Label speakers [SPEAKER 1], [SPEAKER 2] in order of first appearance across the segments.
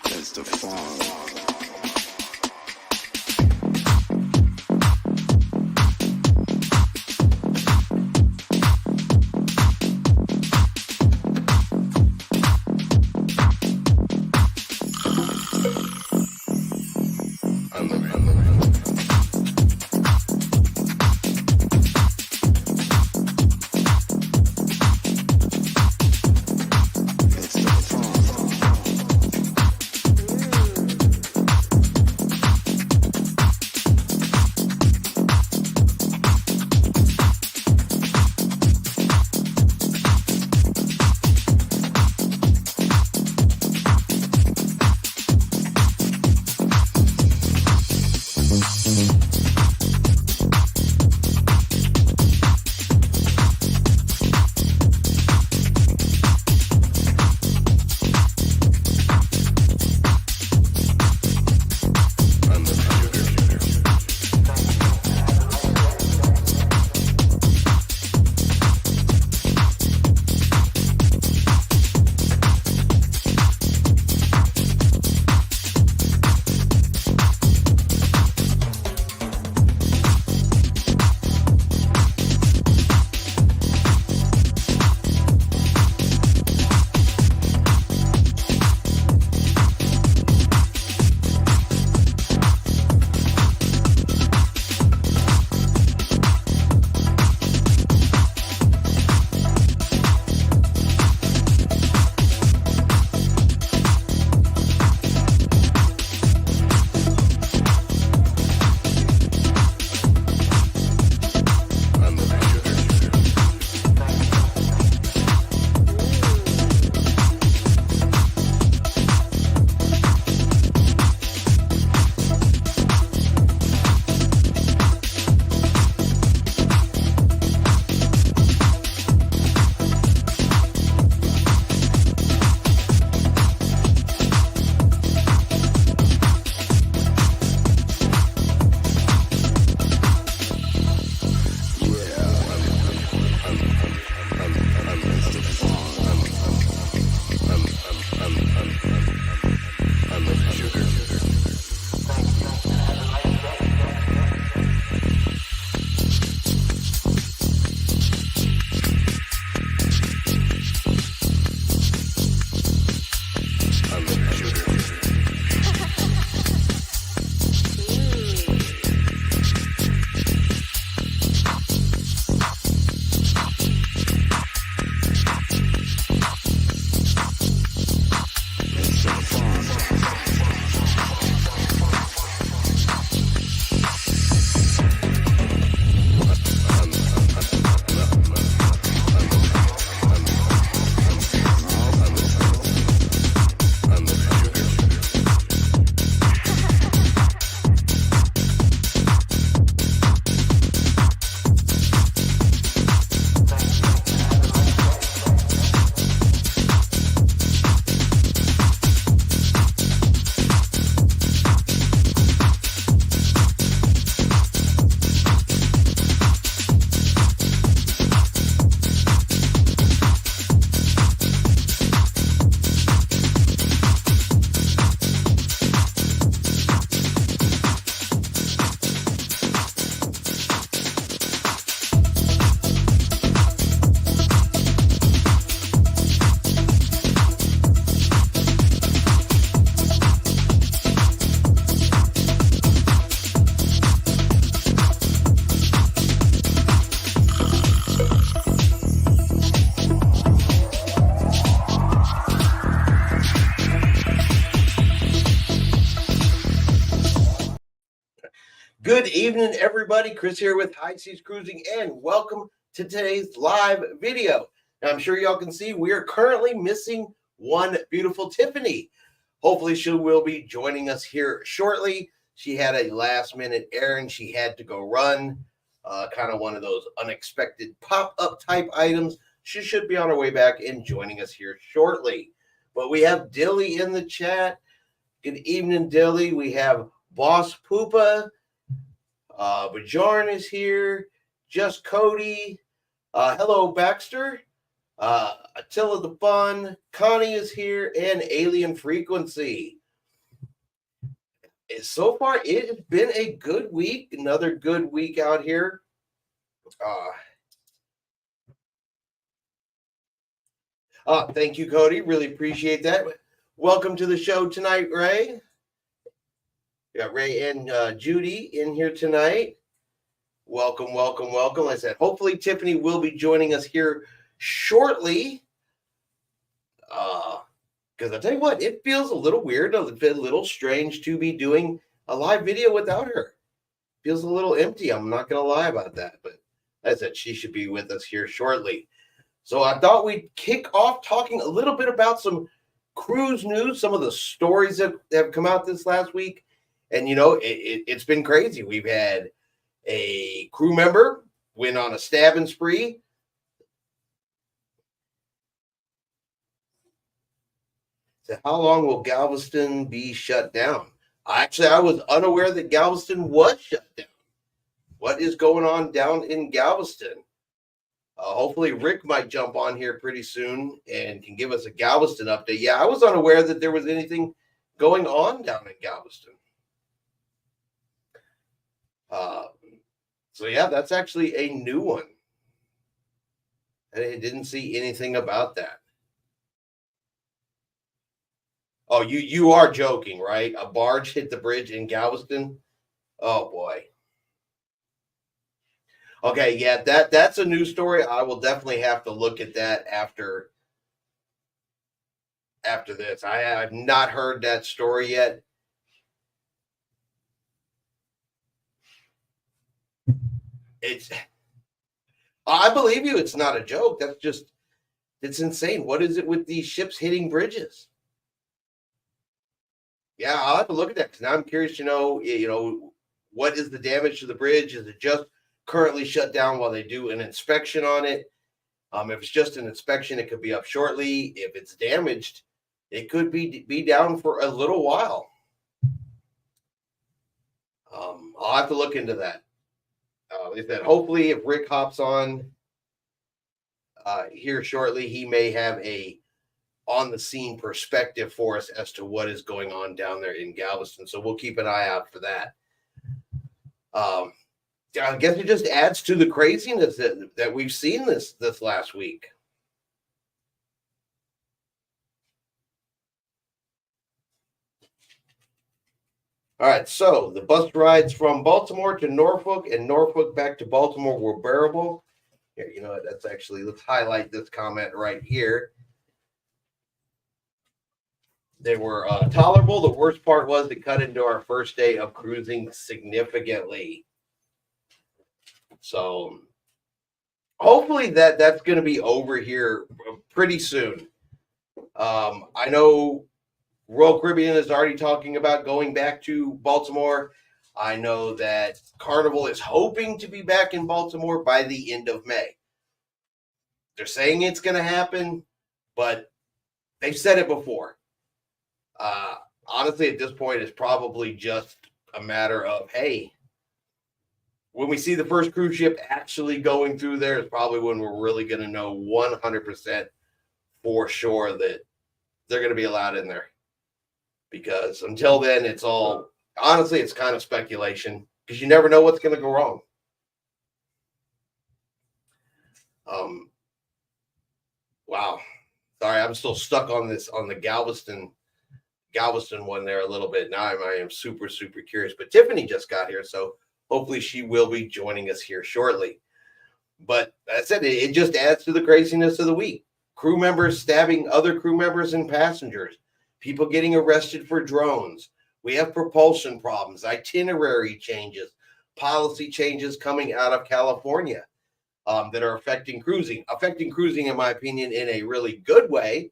[SPEAKER 1] That's the fun.
[SPEAKER 2] Good evening, everybody. Chris here with High Seas Cruising, and welcome to today's live video. Now, I'm sure y'all can see we are currently missing one beautiful Tiffany. Hopefully, she will be joining us here shortly. She had a last-minute errand she had to go run, kind of one of those unexpected pop-up type items. She should be on her way back and joining us here shortly. But we have Dilly in the chat. Good evening, Dilly. We have Boss Poopa. Bajarn is here. Just Cody. Hello, Baxter. Attila the Fun, Connie is here, and Alien Frequency. So far, it has been a good week. Another good week out here. Thank you, Cody. Really appreciate that. Welcome to the show tonight, Ray. We got Ray and Judy in here tonight. Welcome, welcome, welcome. Like I said, hopefully Tiffany will be joining us here shortly. Because I tell you what, it feels a little weird, a little strange to be doing a live video without her. Feels a little empty. I'm not going to lie about that. But as I said, she should be with us here shortly. So I thought we'd kick off talking a little bit about some cruise news, some of the stories that have come out this last week. And, you know, it's been crazy. We've had a crew member went on a stabbing spree. So how long will Galveston be shut down? Actually, I was unaware that Galveston was shut down. What is going on down in Galveston? Hopefully Rick might jump on here pretty soon and can give us a Galveston update. Yeah, I was unaware that there was anything going on down in Galveston. So yeah, that's actually a new one. I didn't see anything about that. Oh, you are joking, right? A barge hit the bridge in Galveston? Oh boy. Okay, yeah, that's a new story. I will definitely have to look at that after this. I have not heard that story yet. I believe you. It's not a joke. It's insane. What is it with these ships hitting bridges? Yeah, I'll have to look at that because now I'm curious to know, what is the damage to the bridge? Is it just currently shut down while they do an inspection on it? If it's just an inspection, it could be up shortly. If it's damaged, it could be down for a little while. I'll have to look into that. Like I said, hopefully, if Rick hops on here shortly, he may have a on the scene perspective for us as to what is going on down there in Galveston. So we'll keep an eye out for that. I guess it just adds to the craziness that we've seen this last week. All right, so the bus rides from Baltimore to Norfolk and Norfolk back to Baltimore were bearable. Here, you know what? That's actually, let's highlight this comment right here. They were tolerable. The worst part was it cut into our first day of cruising significantly. So hopefully that's going to be over here pretty soon. I know Royal Caribbean is already talking about going back to Baltimore. I know that Carnival is hoping to be back in Baltimore by the end of May. They're saying it's going to happen, but they've said it before. Honestly, at this point, it's probably just a matter of, hey, when we see the first cruise ship actually going through there is probably when we're really going to know 100% for sure that they're going to be allowed in there. Because until then, it's all, honestly, it's kind of speculation because you never know what's going to go wrong. Wow. Sorry, I'm still stuck on the Galveston one there a little bit. Now I am super, super curious. But Tiffany just got here, so hopefully she will be joining us here shortly. But as I said, it just adds to the craziness of the week. Crew members stabbing other crew members and passengers. People getting arrested for drones. We have propulsion problems, itinerary changes, policy changes coming out of California that are affecting cruising. Affecting cruising, in my opinion, in a really good way.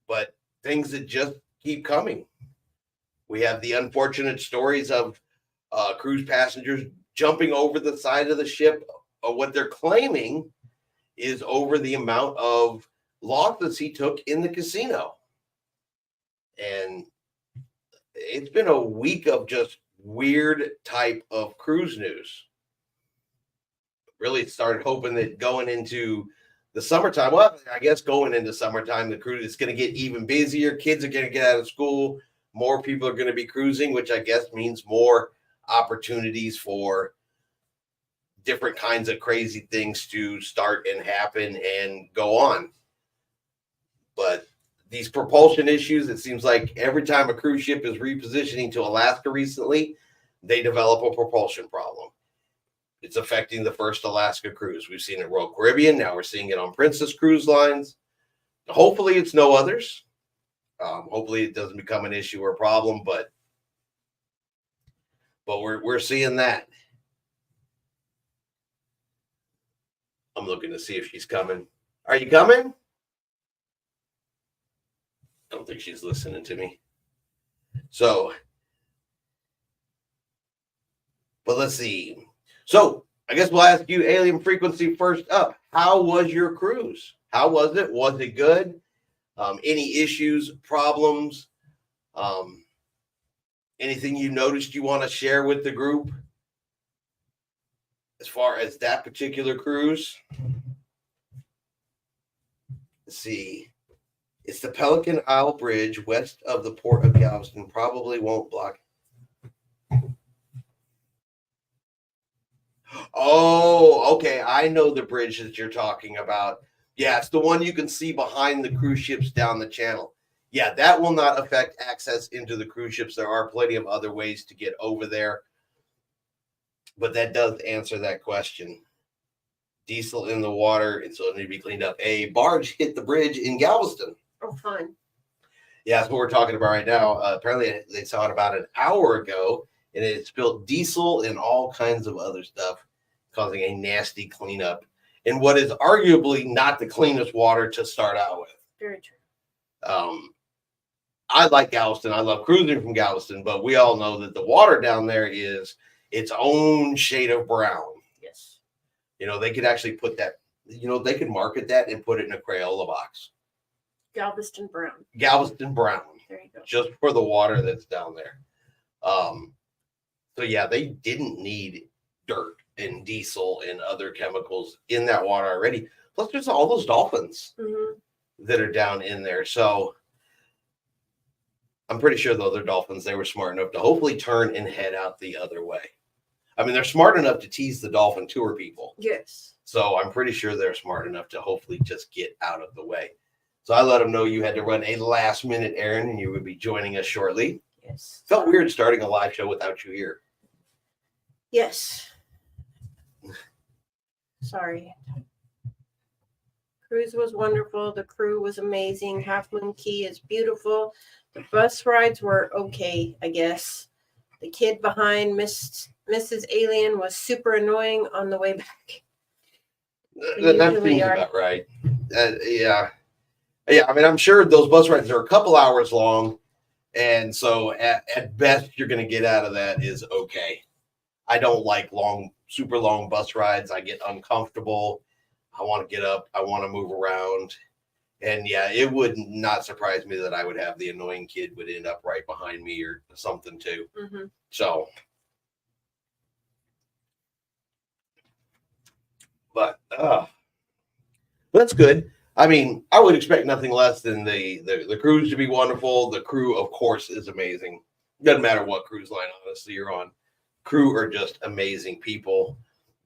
[SPEAKER 2] But things that just keep coming. We have the unfortunate stories of cruise passengers jumping over the side of the ship. What they're claiming is over the amount of losses he took in the casino. And it's been a week of just weird type of cruise news. Really started hoping that going into the summertime, well, I guess going into summertime, the cruise is going to get even busier. Kids are going to get out of school. More people are going to be cruising, which I guess means more opportunities for different kinds of crazy things to start and happen and go on. But these propulsion issues, it seems like every time a cruise ship is repositioning to Alaska recently, they develop a propulsion problem. It's affecting the first Alaska cruise. We've seen it Royal Caribbean. Now we're seeing it on Princess Cruise Lines. Hopefully it's no others. Hopefully it doesn't become an issue or a problem, but we're seeing that. I'm looking to see if she's coming. Are you coming? I don't think she's listening to me. So, but let's see. So I guess we'll ask you, Alien Frequency, first up. How was your cruise? How was it? Was it good? Any issues, problems? Anything you noticed you want to share with the group as far as that particular cruise? Let's see. It's the Pelican Isle Bridge west of the port of Galveston. Probably won't block. Oh, okay. I know the bridge that you're talking about. Yeah, it's the one you can see behind the cruise ships down the channel. Yeah, that will not affect access into the cruise ships. There are plenty of other ways to get over there. But that does answer that question. Diesel in the water, and so it needs to be cleaned up. A barge hit the bridge in Galveston.
[SPEAKER 1] Oh, fun.
[SPEAKER 2] Yeah, that's what we're talking about right now. Apparently, they saw it about an hour ago, and it spilled diesel and all kinds of other stuff, causing a nasty cleanup in what is arguably not the cleanest water to start out with.
[SPEAKER 1] Very true.
[SPEAKER 2] I like Galveston. I love cruising from Galveston, but we all know that the water down there is its own shade of brown.
[SPEAKER 1] Yes.
[SPEAKER 2] You know, they could actually put that, they could market that and put it in a Crayola box.
[SPEAKER 1] Galveston brown.
[SPEAKER 2] Galveston brown.
[SPEAKER 1] There you go.
[SPEAKER 2] Just for the water that's down there. So yeah, they didn't need dirt and diesel and other chemicals in that water already. Plus there's all those dolphins that are down in there. So I'm pretty sure the other dolphins, they were smart enough to hopefully turn and head out the other way. I mean, they're smart enough to tease the dolphin tour people.
[SPEAKER 1] Yes.
[SPEAKER 2] So I'm pretty sure they're smart enough to hopefully just get out of the way. So I let them know you had to run a last minute errand and you would be joining us shortly.
[SPEAKER 1] Yes.
[SPEAKER 2] Felt weird starting a live show without you here.
[SPEAKER 1] Yes. Sorry. Cruise was wonderful. The crew was amazing. Half Moon Cay is beautiful. The bus rides were okay, I guess. The kid behind Mrs. Alien was super annoying on the way back.
[SPEAKER 2] That seems about right. Yeah. I mean, I'm sure those bus rides are a couple hours long. And so at best, you're going to get out of that is okay. I don't like super long bus rides. I get uncomfortable. I want to get up. I want to move around. And yeah, it would not surprise me that I would have the annoying kid would end up right behind me or something too.
[SPEAKER 1] Mm-hmm.
[SPEAKER 2] So, but that's good. I mean, I would expect nothing less than the cruise to be wonderful. The crew, of course, is amazing. Doesn't matter what cruise line, honestly, you're on. Crew are just amazing people.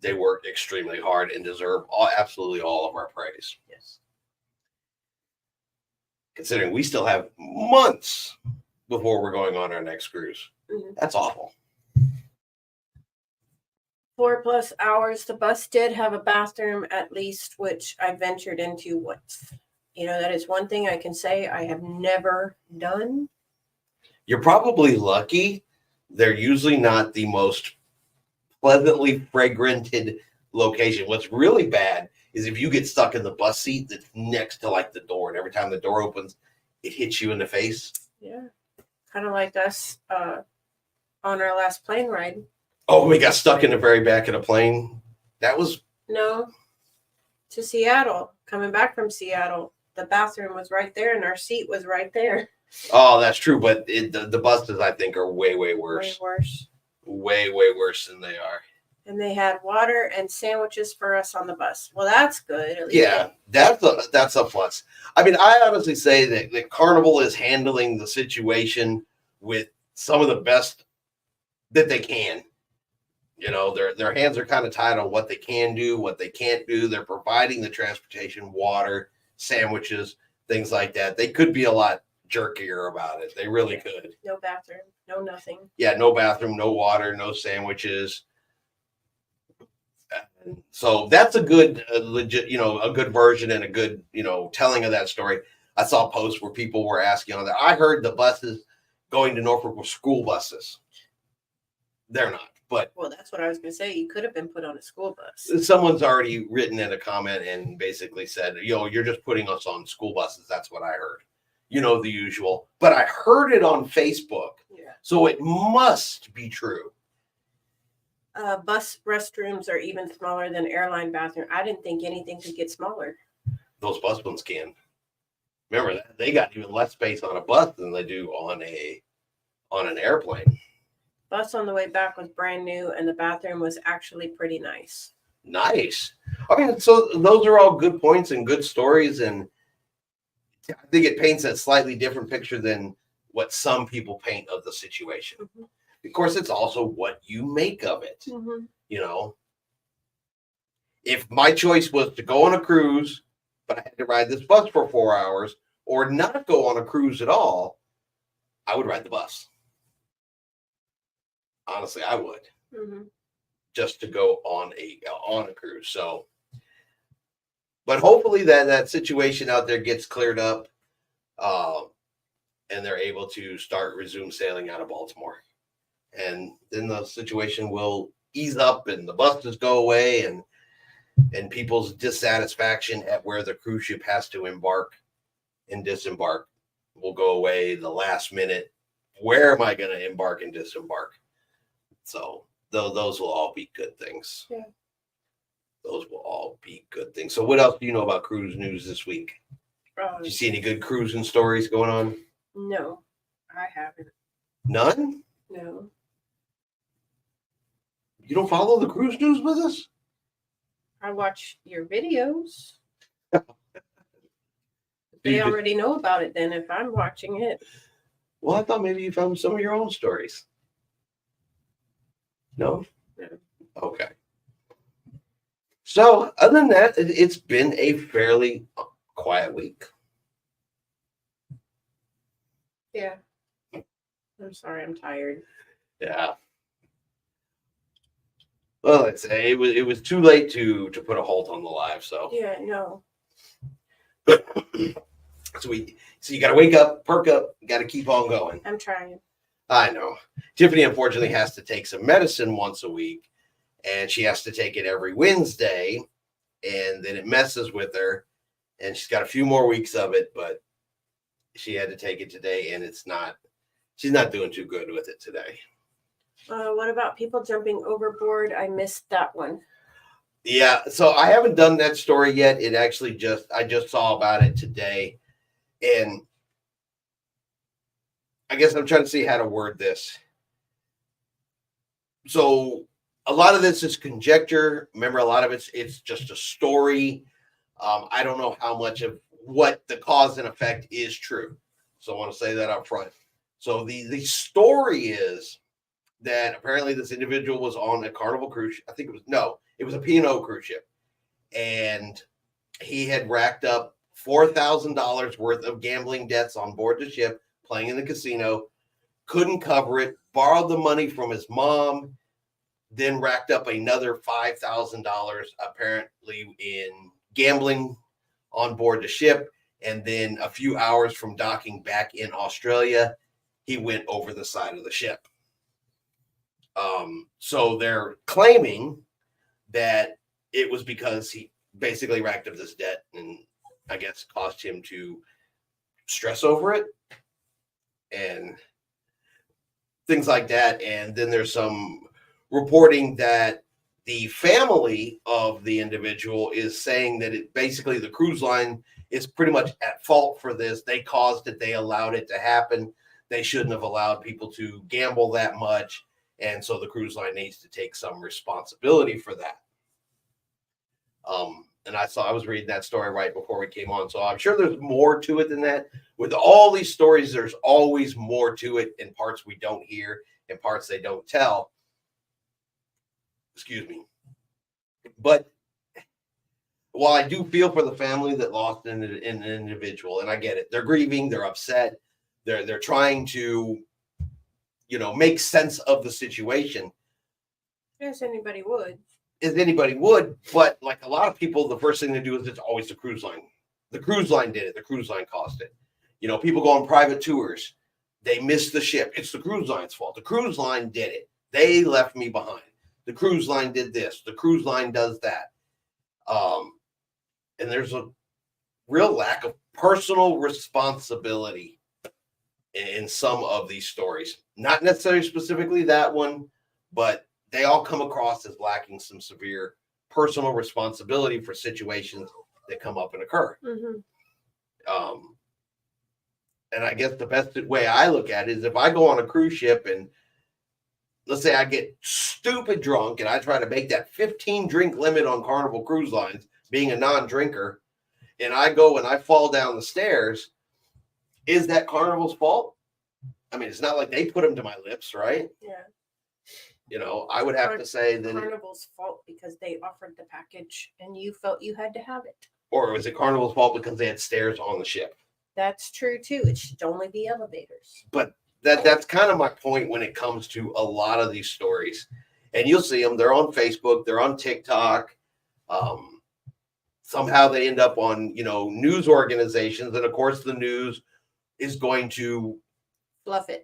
[SPEAKER 2] They work extremely hard and deserve absolutely all of our praise.
[SPEAKER 1] Yes.
[SPEAKER 2] Considering we still have months before we're going on our next cruise.
[SPEAKER 1] Mm-hmm.
[SPEAKER 2] That's awful.
[SPEAKER 1] 4+ hours. The bus did have a bathroom at least, which I ventured into once. That is one thing I can say I have never done.
[SPEAKER 2] You're probably lucky. They're usually not the most pleasantly fragranted location. What's really bad is if you get stuck in the bus seat that's next to like the door, and every time the door opens, it hits you in the face.
[SPEAKER 1] Yeah. Kind of like us on our last plane ride.
[SPEAKER 2] Oh, we got stuck in the very back of the plane. That was...
[SPEAKER 1] No, to Seattle. Coming back from Seattle, the bathroom was right there and our seat was right there.
[SPEAKER 2] Oh, that's true. But the buses, I think, are way, way worse.
[SPEAKER 1] Way worse.
[SPEAKER 2] Way, way worse than they are.
[SPEAKER 1] And they had water and sandwiches for us on the bus. Well, that's good. At least
[SPEAKER 2] Yeah, that's a plus. I mean, I honestly say that Carnival is handling the situation with some of the best that they can. You know, their hands are kind of tied on what they can do, what they can't do. They're providing the transportation, water, sandwiches, things like that. They could be a lot jerkier about it. They really could.
[SPEAKER 1] no bathroom, no nothing.
[SPEAKER 2] Yeah, no bathroom, no water, no sandwiches. So that's a good, legit, a good version and a good, telling of that story. I saw posts where people were asking on that. I heard the buses going to Norfolk were school buses. They're not, but
[SPEAKER 1] Well, that's what I was going to say. You could have been put on a school bus.
[SPEAKER 2] someone's already written in a comment and basically said, you're just putting us on school buses. That's what I heard. The usual. But I heard it on Facebook.
[SPEAKER 1] Yeah.
[SPEAKER 2] So it must be true.
[SPEAKER 1] Bus restrooms are even smaller than airline bathroom. I didn't think anything could get smaller.
[SPEAKER 2] Those bus ones can. Remember that they got even less space on a bus than they do on an airplane.
[SPEAKER 1] Bus on the way back was brand new, and the bathroom was actually pretty nice.
[SPEAKER 2] Nice. I mean, so those are all good points and good stories, and I think it paints a slightly different picture than what some people paint of the situation.
[SPEAKER 1] Mm-hmm.
[SPEAKER 2] Of course, it's also what you make of it.
[SPEAKER 1] Mm-hmm.
[SPEAKER 2] If my choice was to go on a cruise, but I had to ride this bus for 4 hours, or not go on a cruise at all, I would ride the bus. Honestly, I would.
[SPEAKER 1] Mm-hmm.
[SPEAKER 2] Just to go on a cruise. So, but hopefully that situation out there gets cleared up, and they're able to resume sailing out of Baltimore. And then the situation will ease up and the buses go away and people's dissatisfaction at where the cruise ship has to embark and disembark will go away the last minute. Where am I going to embark and disembark? So those will all be good things.
[SPEAKER 1] Yeah.
[SPEAKER 2] Those will all be good things. So what else do you know about cruise news this week? Did you see any good cruising stories going on?
[SPEAKER 1] No, I haven't.
[SPEAKER 2] None?
[SPEAKER 1] No.
[SPEAKER 2] You don't follow the cruise news with us?
[SPEAKER 1] I watch your videos. They already know about it then if I'm watching it.
[SPEAKER 2] Well, I thought maybe you found some of your own stories. No?
[SPEAKER 1] No.
[SPEAKER 2] Okay. So other than that, it's been a fairly quiet week.
[SPEAKER 1] Yeah. I'm sorry, I'm tired.
[SPEAKER 2] Yeah. Well, let's say it was too late to put a halt on the live. So
[SPEAKER 1] Yeah, no.
[SPEAKER 2] so you got to wake up, perk up, got to keep on going.
[SPEAKER 1] I'm trying.
[SPEAKER 2] I know. Tiffany unfortunately has to take some medicine once a week, and she has to take it every Wednesday, and then it messes with her, and she's got a few more weeks of it, but she had to take it today, and she's not doing too good with it today.
[SPEAKER 1] What about people jumping overboard? I missed that one.
[SPEAKER 2] Yeah, so I haven't done that story yet. It actually I just saw about it today, and I guess I'm trying to see how to word this. So a lot of this is conjecture. Remember, a lot of it's just a story. I don't know how much of what the cause and effect is true. So I want to say that up front. So the story is that apparently this individual was on a Carnival cruise. I think it was a P&O cruise ship. And he had racked up $4,000 worth of gambling debts on board the ship, playing in the casino, couldn't cover it, borrowed the money from his mom, then racked up another $5,000 apparently in gambling on board the ship. And then a few hours from docking back in Australia, he went over the side of the ship. So they're claiming that it was because he basically racked up this debt and I guess caused him to stress over it and things like that. And then there's some reporting that the family of the individual is saying that basically the cruise line is pretty much at fault for this. They caused it. They allowed it to happen. They shouldn't have allowed people to gamble that much. And so the cruise line needs to take some responsibility for that. And I was reading that story right before we came on. So I'm sure there's more to it than that. With all these stories, there's always more to it in parts we don't hear and parts they don't tell. Excuse me. But while I do feel for the family that lost an individual, and I get it, they're grieving, they're upset, they're trying to, make sense of the situation.
[SPEAKER 1] Yes, anybody would.
[SPEAKER 2] As anybody would, but like a lot of people, the first thing they do is it's always the cruise line. The cruise line did it. The cruise line caused it. People go on private tours. They miss the ship. It's the cruise line's fault. The cruise line did it. They left me behind. The cruise line did this. The cruise line does that. And there's a real lack of personal responsibility in some of these stories. Not necessarily specifically that one, but they all come across as lacking some severe personal responsibility for situations that come up and occur.
[SPEAKER 1] Mm-hmm.
[SPEAKER 2] And I guess the best way I look at it is if I go on a cruise ship and let's say I get stupid drunk and I try to make that 15 drink limit on Carnival Cruise Lines, being a non-drinker, and I go and I fall down the stairs, is that Carnival's fault? I mean, it's not like they put them to my lips, right?
[SPEAKER 1] Yeah.
[SPEAKER 2] I would have to say that.
[SPEAKER 1] Carnival's fault because they offered the package and you felt you had to have it.
[SPEAKER 2] Or was it Carnival's fault because they had stairs on the ship?
[SPEAKER 1] That's true too. It should only be elevators.
[SPEAKER 2] But that's kind of my point when it comes to a lot of these stories. And you'll see them. They're on Facebook. They're on TikTok. Somehow they end up on, news organizations. And of course, the news is going to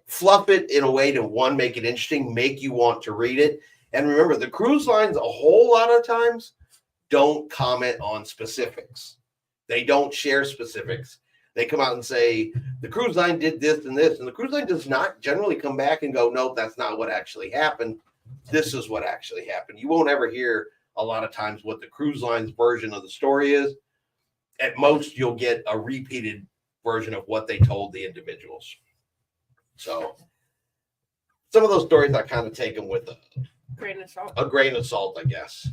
[SPEAKER 2] fluff it in a way to, one, make it interesting, make you want to read it. And remember, the cruise lines a whole lot of times don't comment on specifics. They don't share specifics. They come out and say, the cruise line did this and this. And the cruise line does not generally come back and go, nope, that's not what actually happened. This is what actually happened. You won't ever hear a lot of times what the cruise line's version of the story is. At most, you'll get a repeated version of what they told the individuals. So some of those stories I kind of take them with a grain of salt, I guess.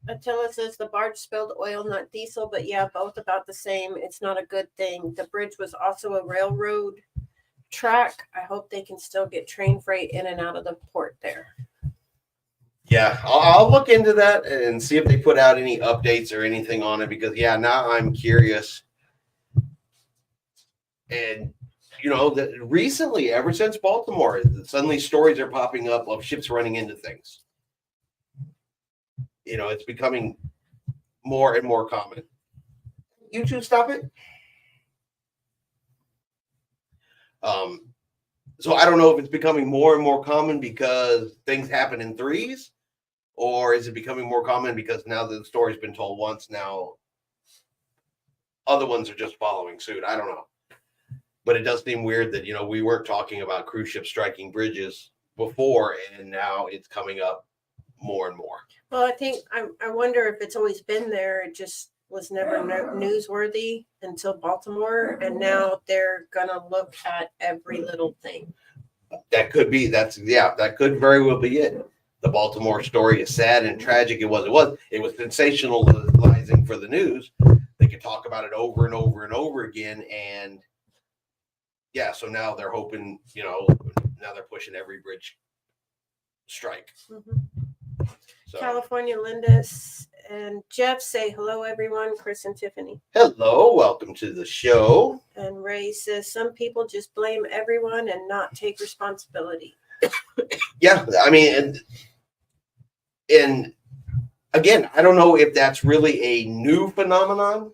[SPEAKER 1] Attila says the barge spilled oil, not diesel, but yeah, both about the same. It's not a good thing. The bridge was also a railroad track. I hope they can still get train freight in and out of the port there.
[SPEAKER 2] Yeah, I'll look into that and see if they put out any updates or anything on it because, yeah, now I'm curious. And, that recently, ever since Baltimore, suddenly stories are popping up of ships running into things. It's becoming more and more common. YouTube, stop it. So I don't know if it's becoming more and more common because things happen in threes, or is it becoming more common because now that the story's been told once, now other ones are just following suit. I don't know. But it does seem weird that, we weren't talking about cruise ships striking bridges before, and now it's coming up more and more.
[SPEAKER 1] Well, I wonder if it's always been there. It just was never newsworthy until Baltimore, and now they're gonna look at every little thing.
[SPEAKER 2] That could be. That could very well be it. The Baltimore story is sad and tragic. It was sensationalizing for the news. They could talk about it over and over and over again, and yeah. So now they're hoping, now they're pushing every bridge strike.
[SPEAKER 1] Mm-hmm.
[SPEAKER 2] So.
[SPEAKER 1] California, Linda and Jeff say hello, everyone. Chris and Tiffany.
[SPEAKER 2] Hello, welcome to the show.
[SPEAKER 1] And Ray says some people just blame everyone and not take responsibility.
[SPEAKER 2] Yeah, I mean, and again, I don't know if that's really a new phenomenon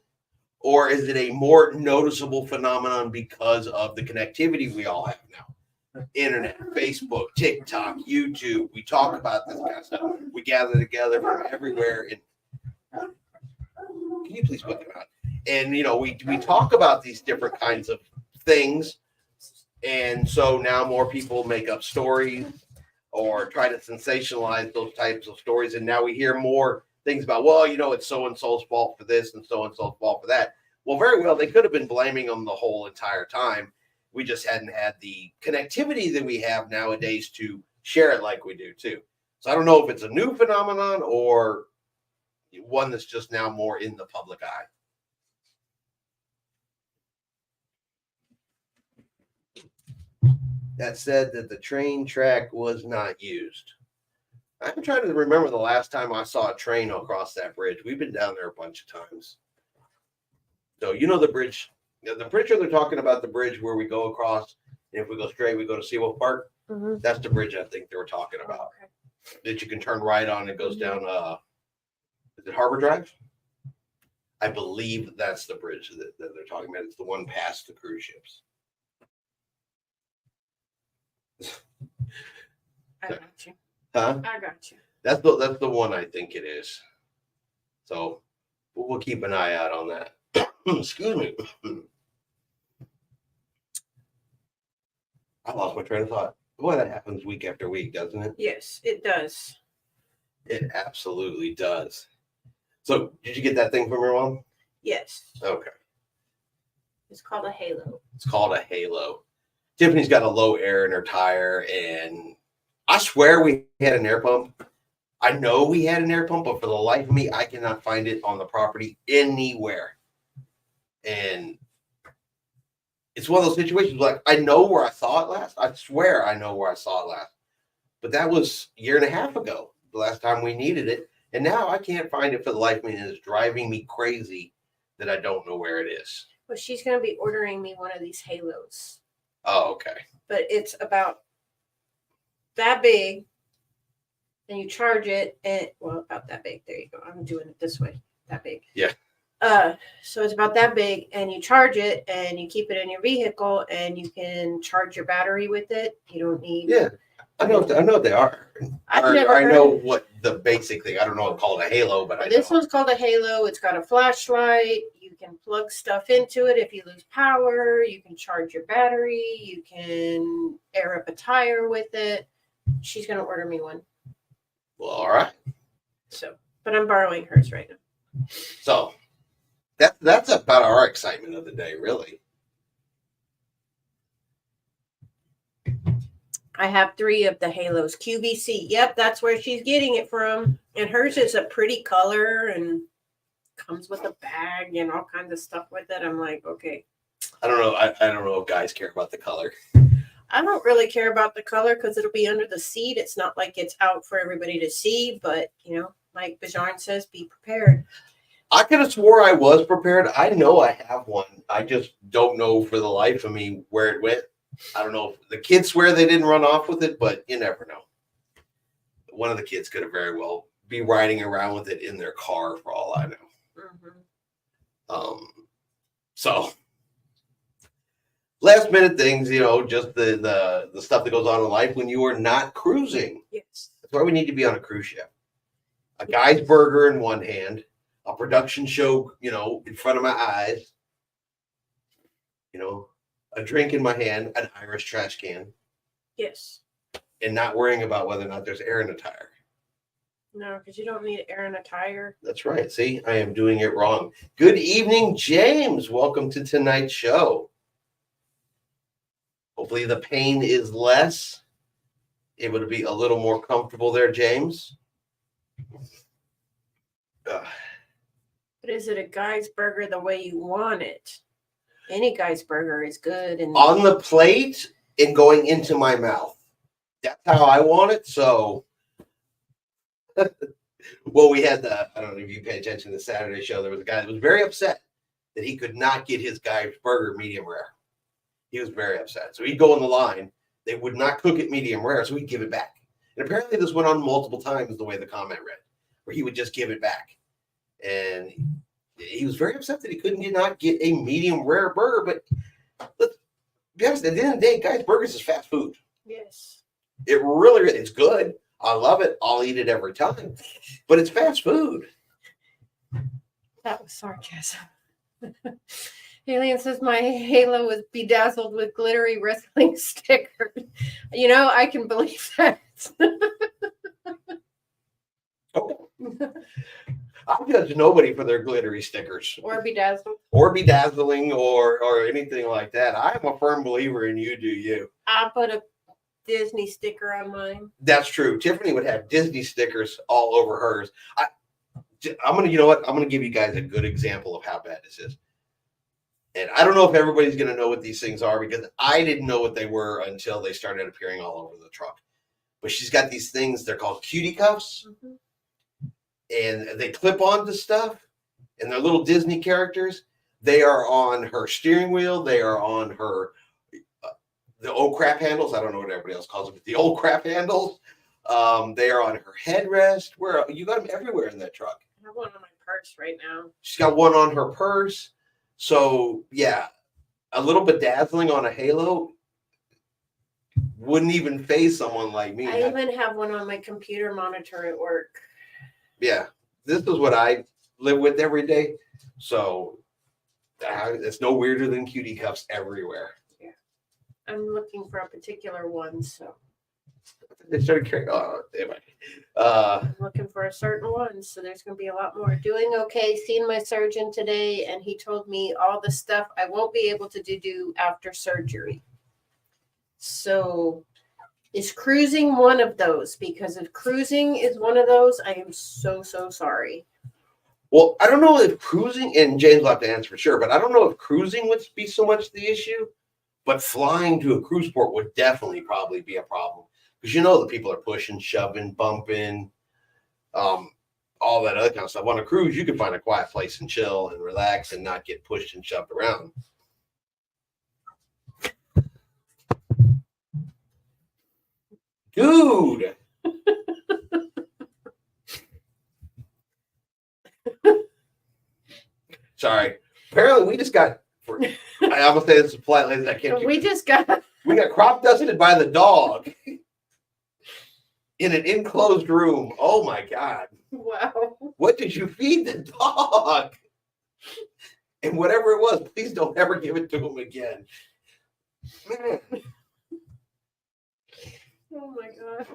[SPEAKER 2] or is it a more noticeable phenomenon because of the connectivity we all have now. Internet, Facebook, TikTok, YouTube. We talk about this kind of stuff. We gather together from everywhere. And can you please put them out? And we talk about these different kinds of things. And so now more people make up stories or try to sensationalize those types of stories. And now we hear more things about, well, it's so-and-so's fault for this and so-and-so's fault for that. Well, very well, they could have been blaming them the whole entire time. We just hadn't had the connectivity that we have nowadays to share it like we do too. So I don't know if it's a new phenomenon or one that's just now more in the public eye. That said that the train track was not used. I'm trying to remember the last time I saw a train across that bridge. We've been down there a bunch of times. So you know the bridge. The bridge they're talking about, the bridge where we go across, and if we go straight, we go to Seawolf Park.
[SPEAKER 1] Mm-hmm.
[SPEAKER 2] That's the bridge I think they were talking about.
[SPEAKER 1] Okay.
[SPEAKER 2] That you can turn right on. It goes down. Is it Harbor Drive? I believe that's the bridge that they're talking about. It's the one past the cruise ships.
[SPEAKER 1] I got you.
[SPEAKER 2] Huh?
[SPEAKER 1] I got you.
[SPEAKER 2] That's the one I think it is. So we'll keep an eye out on that. Excuse me. I lost my train of thought. Boy, that happens week after week, doesn't it?
[SPEAKER 1] Yes, it does.
[SPEAKER 2] It absolutely does. So did you get that thing from your mom?
[SPEAKER 1] Yes.
[SPEAKER 2] Okay.
[SPEAKER 1] It's called a halo.
[SPEAKER 2] It's called a halo. Tiffany's got a low air in her tire, and I swear we had an air pump. I know we had an air pump, but for the life of me, I cannot find it on the property anywhere. And it's one of those situations like I know where I saw it last. I swear I know where I saw it last. But that was a year and a half ago, the last time we needed it. And now I can't find it for the life of me. And it's driving me crazy that I don't know where it is.
[SPEAKER 1] Well, she's going to be ordering me one of these halos.
[SPEAKER 2] Oh, okay.
[SPEAKER 1] But it's about that big. And you charge it and about that big. There you go. I'm doing it this way. That big.
[SPEAKER 2] Yeah.
[SPEAKER 1] So it's about that big, and you charge it and you keep it in your vehicle, and you can charge your battery with it. You don't need.
[SPEAKER 2] Yeah, I know what they are. I know what the basic thing. I don't know what called a halo, but
[SPEAKER 1] this one's called a halo. It's got a flashlight. You can plug stuff into it if you lose power. You can charge your battery. You can air up a tire with it. She's gonna order me one.
[SPEAKER 2] Well, all right.
[SPEAKER 1] So, but I'm borrowing hers right now.
[SPEAKER 2] So that's about our excitement of the day, really.
[SPEAKER 1] I have 3 of the halos. QVC. Yep, that's where she's getting it from. And hers is a pretty color and comes with a bag and all kinds of stuff with it. I'm like, okay.
[SPEAKER 2] I don't know. I don't know if guys care about the color.
[SPEAKER 1] I don't really care about the color because it'll be under the seat. It's not like it's out for everybody to see, but like Bajan says, be prepared.
[SPEAKER 2] I could have swore I was prepared. I know I have one. I just don't know for the life of me where it went. I don't know if the kids swear they didn't run off with it, but you never know. One of the kids could have very well be riding around with it in their car for all I know. Mm-hmm. So last minute things, just the stuff that goes on in life when you are not cruising.
[SPEAKER 1] Yes. That's
[SPEAKER 2] why we need to be on a cruise ship. A guy's burger in one hand, a production show, in front of my eyes, a drink in my hand, an Irish trash can.
[SPEAKER 1] Yes.
[SPEAKER 2] And not worrying about whether or not there's air in the tire.
[SPEAKER 1] No, because you don't need air in a tire.
[SPEAKER 2] That's right. See, I am doing it wrong. Good evening, James. Welcome to tonight's show. Hopefully the pain is less. Able to be a little more comfortable there, James.
[SPEAKER 1] But is it a guy's burger the way you want it? Any guy's burger is good. And
[SPEAKER 2] on the plate and going into my mouth. That's how I want it. So, well, we had I don't know if you pay attention to the Saturday show. There was a guy that was very upset that he could not get his guy's burger medium rare. He was very upset. So he'd go on the line. They would not cook it medium rare, so he'd give it back. And apparently this went on multiple times the way the comment read, where he would just give it back. And he was very upset that he couldn't not get a medium rare burger. But let's be honest, at the end of the day, guys, burgers is fast food.
[SPEAKER 1] Yes.
[SPEAKER 2] It really, it's good. I love it. I'll eat it every time. But it's fast food.
[SPEAKER 1] That was sarcasm. Alien says my halo was bedazzled with glittery wrestling stickers. I can believe that.
[SPEAKER 2] Okay. I judge nobody for their glittery stickers.
[SPEAKER 1] Or bedazzled.
[SPEAKER 2] Or bedazzling or anything like that. I am a firm believer in you do you.
[SPEAKER 1] I put a Disney sticker on mine.
[SPEAKER 2] That's true. Tiffany would have Disney stickers all over hers. I'm gonna, you know what? I'm gonna give you guys a good example of how bad this is. And I don't know if everybody's gonna know what these things are because I didn't know what they were until they started appearing all over the truck. But she's got these things. They're called cutie cuffs, and they clip onto stuff, and they're little Disney characters. They are on her steering wheel. They are on her the old crap handles. I don't know what everybody else calls them, but the old crap handles. They are on her headrest. Where you got them everywhere in that truck.
[SPEAKER 1] I have one on my purse right now.
[SPEAKER 2] She's got one on her purse. So yeah, a little bedazzling on a halo wouldn't even faze someone like me.
[SPEAKER 1] I even have one on my computer monitor at work.
[SPEAKER 2] Yeah, this is what I live with every day. So it's no weirder than cutie cuffs everywhere.
[SPEAKER 1] Yeah, I'm looking for a particular one, so
[SPEAKER 2] They started carrying. Oh, anyway.
[SPEAKER 1] I'm looking for a certain one. So there's going to be a lot more. Doing okay. Seen my surgeon today, and he told me all the stuff I won't be able to do after surgery. So is cruising one of those? Because if cruising is one of those, I am so sorry.
[SPEAKER 2] Well, I don't know if cruising, and James will have to answer for sure, but I don't know if cruising would be so much the issue, but flying to a cruise port would definitely probably be a problem. Because you know the people are pushing, shoving, bumping, all that other kind of stuff. On a cruise, you can find a quiet place and chill and relax and not get pushed and shoved around. Dude. Sorry. Apparently, we just got. I almost say this is politely. I can't.
[SPEAKER 1] We just got.
[SPEAKER 2] We got crop dusted by the dog in an enclosed room. Oh my God.
[SPEAKER 1] Wow.
[SPEAKER 2] What did you feed the dog? And whatever it was, please don't ever give it to him again. Man.
[SPEAKER 1] Oh my God.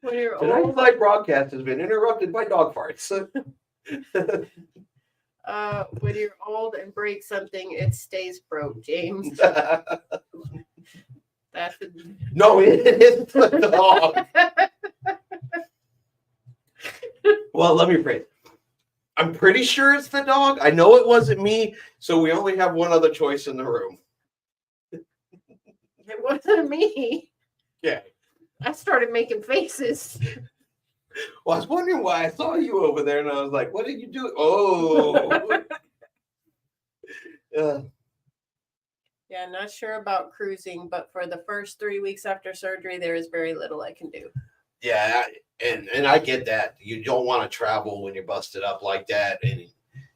[SPEAKER 1] When you're
[SPEAKER 2] Tonight's
[SPEAKER 1] old,
[SPEAKER 2] live broadcast has been interrupted by dog farts.
[SPEAKER 1] when you're old and break something, it stays broke, James. That's
[SPEAKER 2] No, it isn't the dog. Well, let me rephrase. I'm pretty sure it's the dog. I know it wasn't me, so we only have one other choice in the room.
[SPEAKER 1] It wasn't me.
[SPEAKER 2] Yeah.
[SPEAKER 1] I started making faces.
[SPEAKER 2] Well, I was wondering why I saw you over there, and I was like, "What did you do?" Oh.
[SPEAKER 1] Yeah, not sure about cruising, but for the first 3 weeks after surgery, there is very little I can do.
[SPEAKER 2] Yeah, and I get that. You don't want to travel when you're busted up like that, and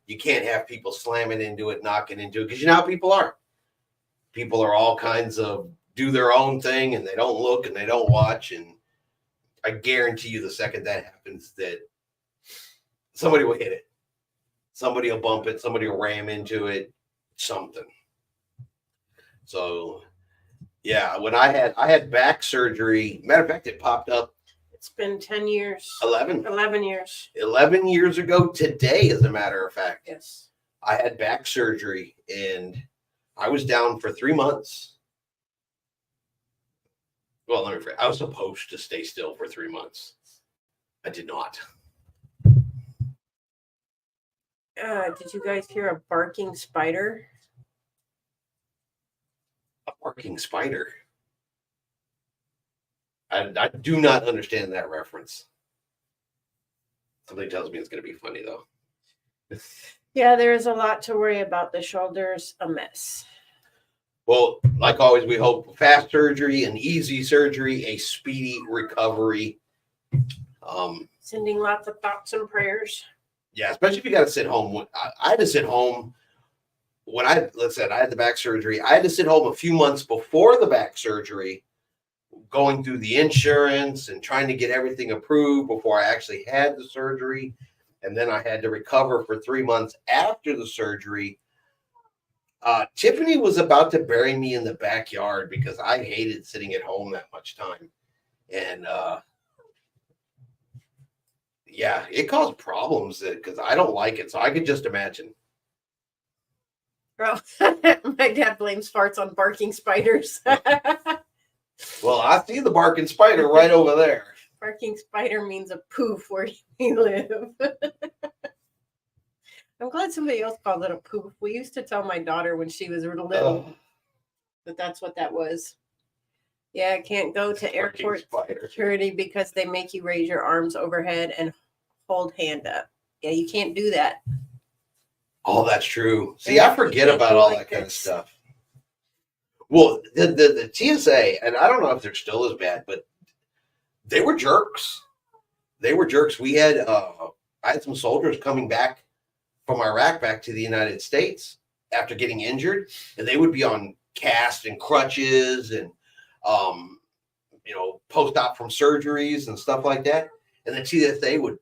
[SPEAKER 2] you can't have people slamming into it, knocking into it, because you know how people are. People are all kinds of do their own thing, and they don't look and they don't watch, and I guarantee you the second that happens that somebody will hit it. Somebody will bump it. Somebody will ram into it. Something. So, yeah, when I had back surgery, matter of fact, it popped up.
[SPEAKER 1] It's been 10 years.
[SPEAKER 2] 11
[SPEAKER 1] years.
[SPEAKER 2] 11 years ago today, as a matter of fact.
[SPEAKER 1] Yes.
[SPEAKER 2] I had back surgery, and I was down for 3 months. Well, let me rephrase. I was supposed to stay still for 3 months. I did not.
[SPEAKER 1] Did you guys hear a barking spider?
[SPEAKER 2] A barking spider. I do not understand that reference. Something tells me it's going to be funny, though.
[SPEAKER 1] Yeah, there's a lot to worry about. The shoulder's a mess.
[SPEAKER 2] Well, like always, we hope fast surgery, an easy surgery, a speedy recovery.
[SPEAKER 1] Sending lots of thoughts and prayers.
[SPEAKER 2] Yeah, especially if you got to sit home. I had to sit home when I had the back surgery. I had to sit home a few months before the back surgery, going through the insurance and trying to get everything approved before I actually had the surgery. And then I had to recover for 3 months after the surgery. Tiffany was about to bury me in the backyard because I hated sitting at home that much time. And yeah, it caused problems because I don't like it. So I could just imagine.
[SPEAKER 1] Well, my dad blames farts on barking spiders.
[SPEAKER 2] Well, I see the barking spider right over there.
[SPEAKER 1] Barking spider means a poof where we live. I'm glad somebody else called it a poof. We used to tell my daughter when she was little
[SPEAKER 2] Oh,
[SPEAKER 1] that that's what that was. Yeah, I can't go to
[SPEAKER 2] barking
[SPEAKER 1] airport
[SPEAKER 2] spider.
[SPEAKER 1] security because they make you raise your arms overhead and hold hand up. Yeah, you can't do that.
[SPEAKER 2] Oh, that's true. See,
[SPEAKER 1] Yeah,
[SPEAKER 2] I forget
[SPEAKER 1] you can't
[SPEAKER 2] about
[SPEAKER 1] go
[SPEAKER 2] all
[SPEAKER 1] like
[SPEAKER 2] that kind of
[SPEAKER 1] this.
[SPEAKER 2] stuff. Well, the TSA, and I don't know if they're still as bad, but they were jerks. They were jerks. I had some soldiers coming back from Iraq back to the United States after getting injured, and they would be on cast and crutches and post-op from surgeries and stuff like that. And the TSA would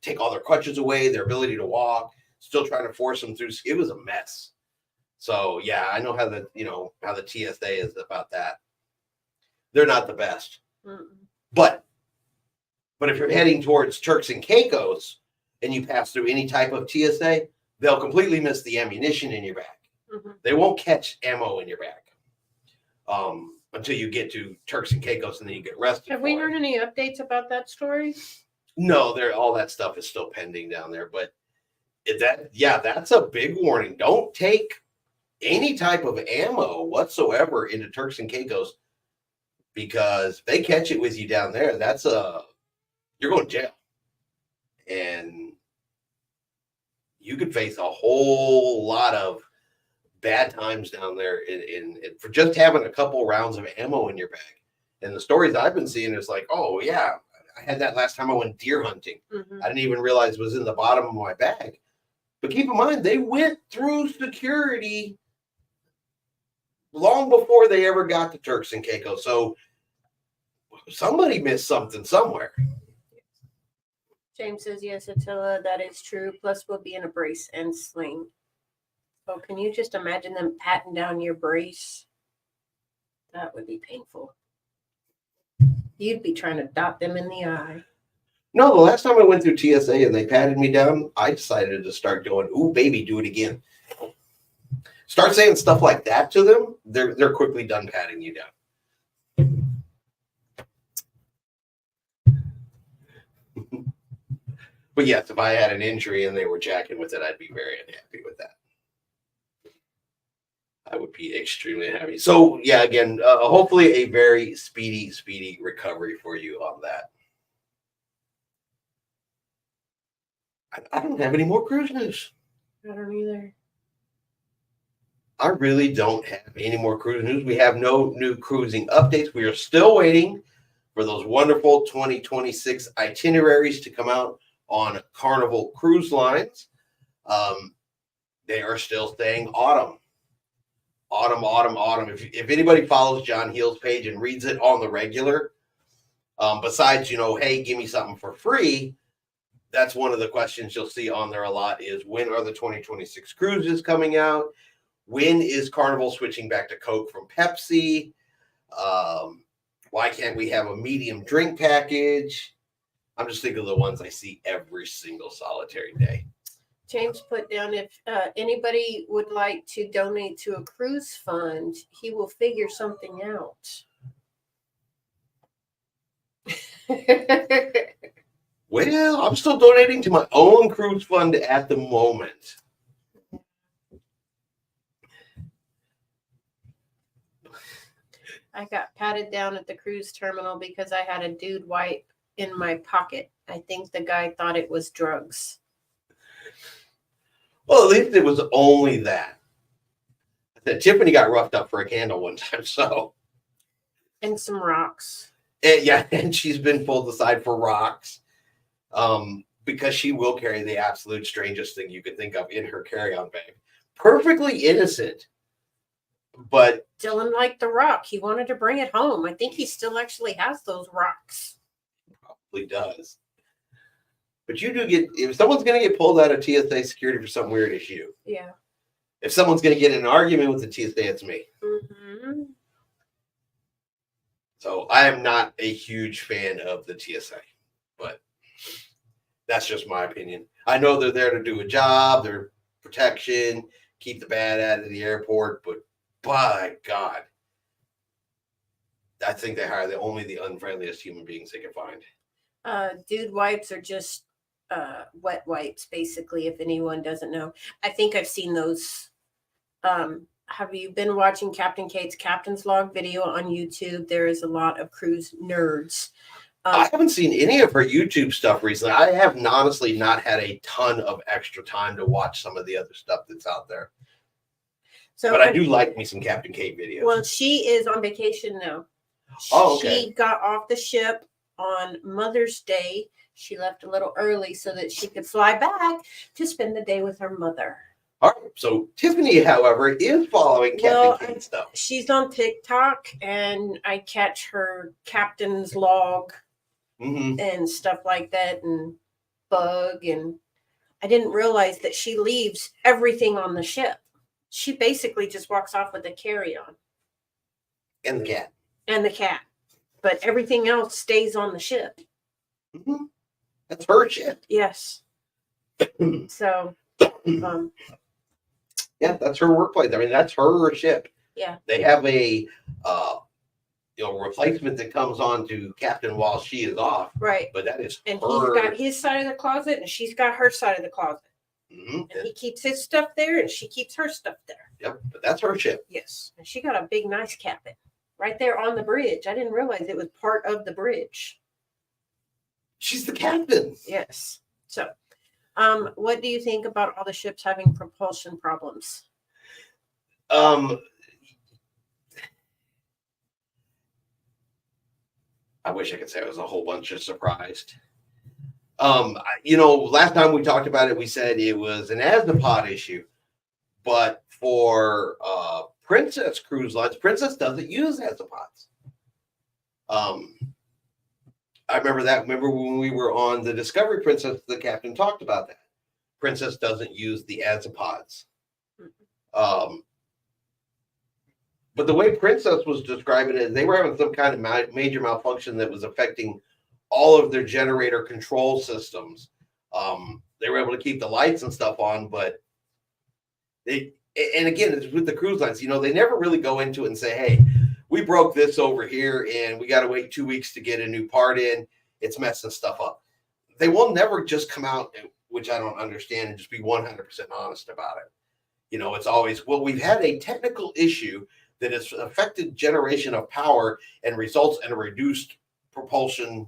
[SPEAKER 2] take all their crutches away, their ability to walk, still trying to force them through. It was a mess. So yeah, I know how the TSA is about that. They're not the best.
[SPEAKER 1] Mm-mm.
[SPEAKER 2] But if you're heading towards Turks and Caicos and you pass through any type of TSA, they'll completely miss the ammunition in your bag.
[SPEAKER 1] Mm-hmm.
[SPEAKER 2] They won't catch ammo in your bag until you get to Turks and Caicos, and then you get arrested.
[SPEAKER 1] Have we heard any updates about that story?
[SPEAKER 2] No, all that stuff is still pending down there. But that's a big warning. Don't take any type of ammo whatsoever into Turks and Caicos, because if they catch it with you down there, you're going to jail, and you could face a whole lot of bad times down there for just having a couple rounds of ammo in your bag. And the stories I've been seeing is like, oh yeah, I had that last time I went deer hunting.
[SPEAKER 1] Mm-hmm.
[SPEAKER 2] I didn't even realize it was in the bottom of my bag. But keep in mind, they went through security long before they ever got to Turks and Caicos. So somebody missed something somewhere.
[SPEAKER 1] James says, yes, Attila, that is true. Plus, we'll be in a brace and sling. So, can you just imagine them patting down your brace? That would be painful. You'd be trying to dot them in the eye.
[SPEAKER 2] No, the last time I went through TSA and they patted me down, I decided to start going, ooh, baby, do it again. Start saying stuff like that to them, they're quickly done patting you down. But yes, if I had an injury and they were jacking with it, I'd be very unhappy with that. I would be extremely happy. So yeah, again, hopefully a very speedy recovery for you on that. I don't have any more cruise news.
[SPEAKER 1] I don't either.
[SPEAKER 2] I really don't have any more cruise news. We have no new cruising updates. We are still waiting for those wonderful 2026 itineraries to come out on Carnival Cruise Lines. They are still saying autumn. If anybody follows John Heal's page and reads it on the regular, besides, hey, give me something for free, that's one of the questions you'll see on there a lot is, when are the 2026 cruises coming out? When is Carnival switching back to Coke from Pepsi? Why can't we have a medium drink package? I'm just thinking of the ones I see every single solitary day.
[SPEAKER 1] James put down, if anybody would like to donate to a cruise fund, he will figure something out.
[SPEAKER 2] Well, I'm still donating to my own cruise fund at the moment.
[SPEAKER 1] I got patted down at the cruise terminal because I had a dude wipe in my pocket. I think the guy thought it was drugs.
[SPEAKER 2] Well, at least it was only that. Tiffany got roughed up for a candle one time, so.
[SPEAKER 1] And some rocks.
[SPEAKER 2] And she's been pulled aside for rocks, because she will carry the absolute strangest thing you could think of in her carry-on bag. Perfectly innocent, but
[SPEAKER 1] Dylan liked the rock. He wanted to bring it home. I think he still actually has those rocks.
[SPEAKER 2] Probably does. But you do get, if someone's going to get pulled out of TSA security for something weird, it's you.
[SPEAKER 1] Yeah.
[SPEAKER 2] If someone's going to get in an argument with the TSA, it's me.
[SPEAKER 1] Mm-hmm.
[SPEAKER 2] So I am not a huge fan of the TSA, but that's just my opinion. I know they're there to do a job, their protection, keep the bad out of the airport, but by God, I think they hire only the unfriendliest human beings they can find.
[SPEAKER 1] Dude wipes are just wet wipes, basically, if anyone doesn't know. I think I've seen those. Have you been watching Captain Kate's Captain's Log video on YouTube? There is a lot of cruise nerds.
[SPEAKER 2] I haven't seen any of her YouTube stuff recently. I have honestly not had a ton of extra time to watch some of the other stuff that's out there.
[SPEAKER 1] So
[SPEAKER 2] but I do like me some Captain Kate videos.
[SPEAKER 1] Well, she is on vacation now.
[SPEAKER 2] Oh, okay.
[SPEAKER 1] She got off the ship on Mother's Day. She left a little early so that she could fly back to spend the day with her mother.
[SPEAKER 2] All right. So Tiffany, however, is following Captain Kate stuff.
[SPEAKER 1] She's on TikTok, and I catch her Captain's Log and stuff like that, and Bug. And I didn't realize that she leaves everything on the ship. She basically just walks off with a carry-on.
[SPEAKER 2] And the cat.
[SPEAKER 1] And the cat. But everything else stays on the ship.
[SPEAKER 2] Mm-hmm. That's her ship.
[SPEAKER 1] Yes. So,
[SPEAKER 2] yeah, that's her workplace. I mean, that's her ship.
[SPEAKER 1] Yeah.
[SPEAKER 2] They have a replacement that comes on to Captain while she is off.
[SPEAKER 1] Right.
[SPEAKER 2] But that is
[SPEAKER 1] and
[SPEAKER 2] her.
[SPEAKER 1] He's got his side of the closet, and she's got her side of the closet. And he keeps his stuff there, and she keeps her stuff there.
[SPEAKER 2] Yep, but that's her ship.
[SPEAKER 1] Yes. And she got a big, nice cabin right there on the bridge. I didn't realize it was part of the bridge.
[SPEAKER 2] She's the captain.
[SPEAKER 1] Yes. So, what do you think about all the ships having propulsion problems?
[SPEAKER 2] I wish I could say I was a whole bunch of surprised. Last time we talked about it, we said it was an Aztapod issue, but for Princess Cruise Lines, Princess doesn't use Azapods. I remember that. Remember when we were on the Discovery Princess, the captain talked about that. Princess doesn't use the Azapods. But the way Princess was describing it, they were having some kind of major malfunction that was affecting all of their generator control systems. They were able to keep the lights and stuff on, but and again, it's with the cruise lines, they never really go into it and say, hey, we broke this over here and we got to wait 2 weeks to get a new part in. It's messing stuff up. They will never just come out, which I don't understand, and just be 100% honest about it. It's always, well, we've had a technical issue that has affected generation of power and results in a reduced propulsion,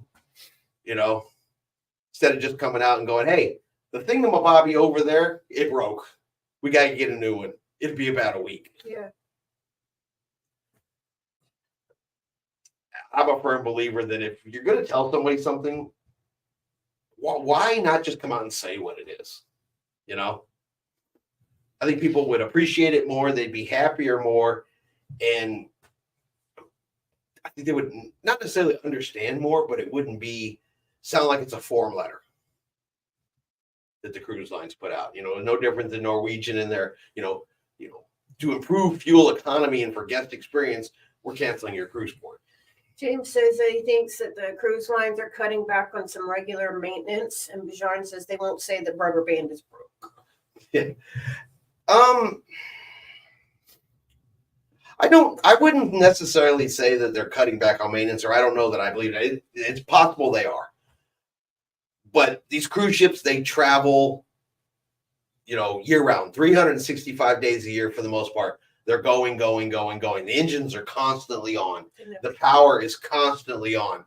[SPEAKER 2] instead of just coming out and going, hey, the thingamabobby over there, it broke. We got to get a new one. It'd be about a week.
[SPEAKER 1] Yeah.
[SPEAKER 2] I'm a firm believer that if you're going to tell somebody something, why not just come out and say what it is? I think people would appreciate it more. They'd be happier more. And I think they would not necessarily understand more, but it wouldn't sound like it's a form letter that the cruise lines put out. No different than Norwegian in their, to improve fuel economy and for guest experience, we're canceling your cruise port.
[SPEAKER 1] James says that he thinks that the cruise lines are cutting back on some regular maintenance, and Bijan says they won't say the rubber band is broke.
[SPEAKER 2] Yeah. I wouldn't necessarily say that they're cutting back on maintenance, or I don't know that I believe it. It's possible they are. But these cruise ships, they travel, year round, 365 days a year for the most part. They're going. The engines are constantly on. The power is constantly on.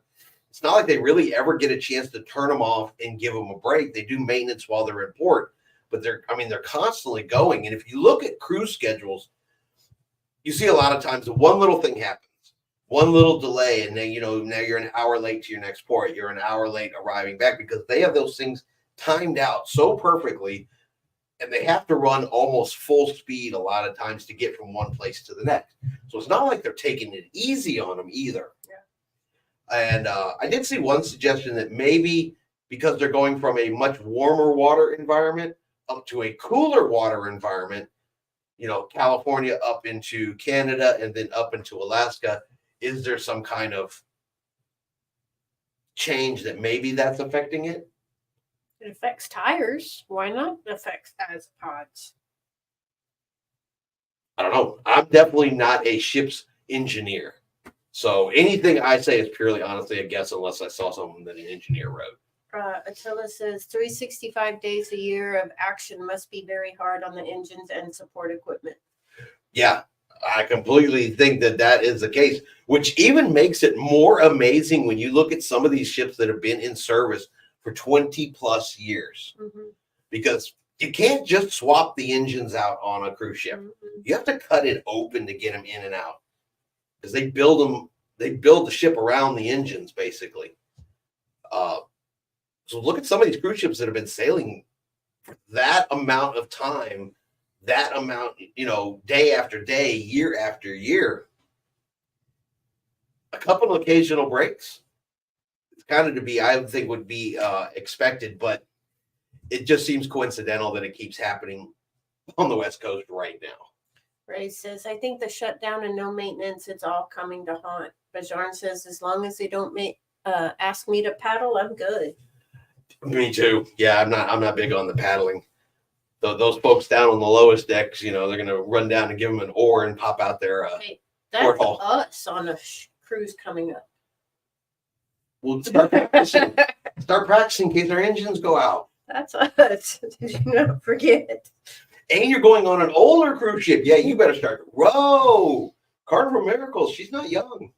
[SPEAKER 2] It's not like they really ever get a chance to turn them off and give them a break. They do maintenance while they're in port, but they're constantly going. And if you look at cruise schedules, you see a lot of times that one little thing happens, one little delay, and then, now you're an hour late to your next port. You're an hour late arriving back because they have those things timed out so perfectly, and they have to run almost full speed a lot of times to get from one place to the next. So it's not like they're taking it easy on them either. Yeah. And I did see one suggestion that maybe because they're going from a much warmer water environment up to a cooler water environment, California up into Canada and then up into Alaska, is there some kind of change that maybe that's affecting it?
[SPEAKER 1] It affects tires. Why not affect Azapods?
[SPEAKER 2] I don't know. I'm definitely not a ship's engineer. So anything I say is purely honestly a guess unless I saw something that an engineer wrote.
[SPEAKER 1] Attila says 365 days a year of action must be very hard on the engines and support equipment.
[SPEAKER 2] Yeah, I completely think that that is the case, which even makes it more amazing when you look at some of these ships that have been in service for 20 plus years.
[SPEAKER 1] Mm-hmm.
[SPEAKER 2] Because you can't just swap the engines out on a cruise ship.
[SPEAKER 1] Mm-hmm.
[SPEAKER 2] You have to cut it open to get them in and out. Because they build the ship around the engines, basically. So look at some of these cruise ships that have been sailing for that amount of time, that amount, day after day, year after year. A couple of occasional breaks. It's kind of to be, I would think, would be expected, but it just seems coincidental that it keeps happening on the West Coast right now.
[SPEAKER 1] Ray says, I think the shutdown and no maintenance, it's all coming to haunt. Bajarn says, as long as they don't ask me to paddle, I'm good.
[SPEAKER 2] Me too. Yeah, I'm not big on the paddling. Those folks down on the lowest decks, they're going to run down and give them an oar and pop out there.
[SPEAKER 1] Hey, that's us on a cruise coming up.
[SPEAKER 2] We'll start practicing. Start practicing in case our engines go out.
[SPEAKER 1] That's us. Did you not forget?
[SPEAKER 2] And you're going on an older cruise ship. Yeah, you better start. Whoa! Carnival Miracles. She's not young.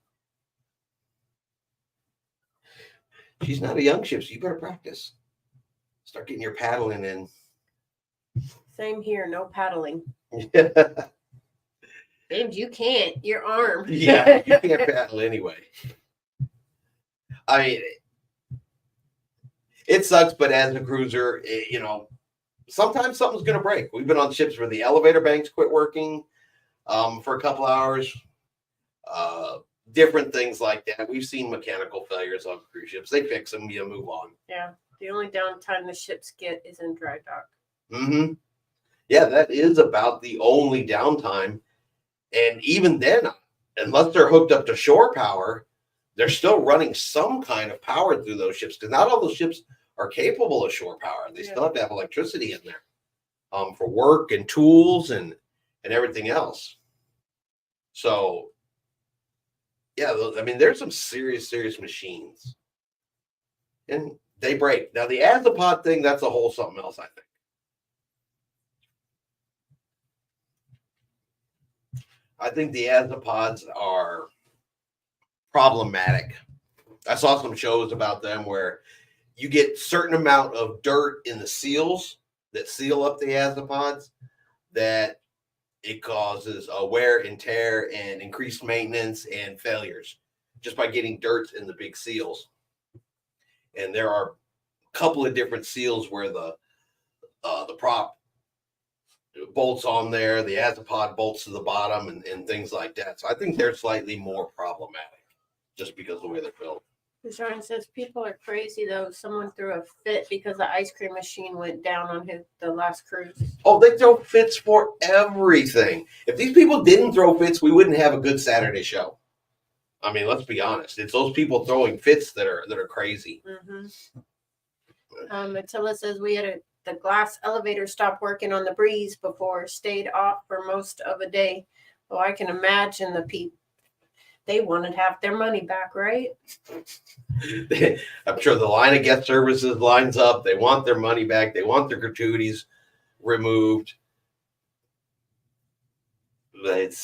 [SPEAKER 2] She's not a young ship, so you better practice. Start getting your paddling in.
[SPEAKER 1] Same here. No paddling.
[SPEAKER 2] Yeah.
[SPEAKER 1] James, you can't. Your arm.
[SPEAKER 2] Yeah, you can't paddle anyway. I mean, it sucks, but as a cruiser, sometimes something's going to break. We've been on ships where the elevator banks quit working for a couple hours. Different things like that. We've seen mechanical failures on cruise ships. They fix them, move on.
[SPEAKER 1] Yeah. The only downtime the ships get is in dry dock.
[SPEAKER 2] Mm-hmm. Yeah, that is about the only downtime. And even then, unless they're hooked up to shore power, they're still running some kind of power through those ships because not all those ships are capable of shore power. They still have to have electricity in there for work and tools and everything else. So, yeah, there's some serious machines. And they break. Now, the Azipod thing, that's a whole something else, I think. I think the Azipods are problematic. I saw some shows about them where you get certain amount of dirt in the seals that seal up the Azipods that it causes a wear and tear and increased maintenance and failures just by getting dirt in the big seals. And there are a couple of different seals where the prop bolts on there, the Azipod bolts to the bottom and things like that. So I think they're slightly more problematic just because of the way they're built.
[SPEAKER 1] Sharon says people are crazy though. Someone threw a fit because the ice cream machine went down on the last cruise.
[SPEAKER 2] Oh, they throw fits for everything. If these people didn't throw fits, we wouldn't have a good Saturday show. I mean, let's be honest. It's those people throwing fits that are crazy.
[SPEAKER 1] Mm-hmm. Attila says we had the glass elevator stop working on the breeze before, stayed off for most of a day. Well, I can imagine the people. They wanted half their money back, right?
[SPEAKER 2] I'm sure the line of guest services lines up. They want their money back. They want their gratuities removed. And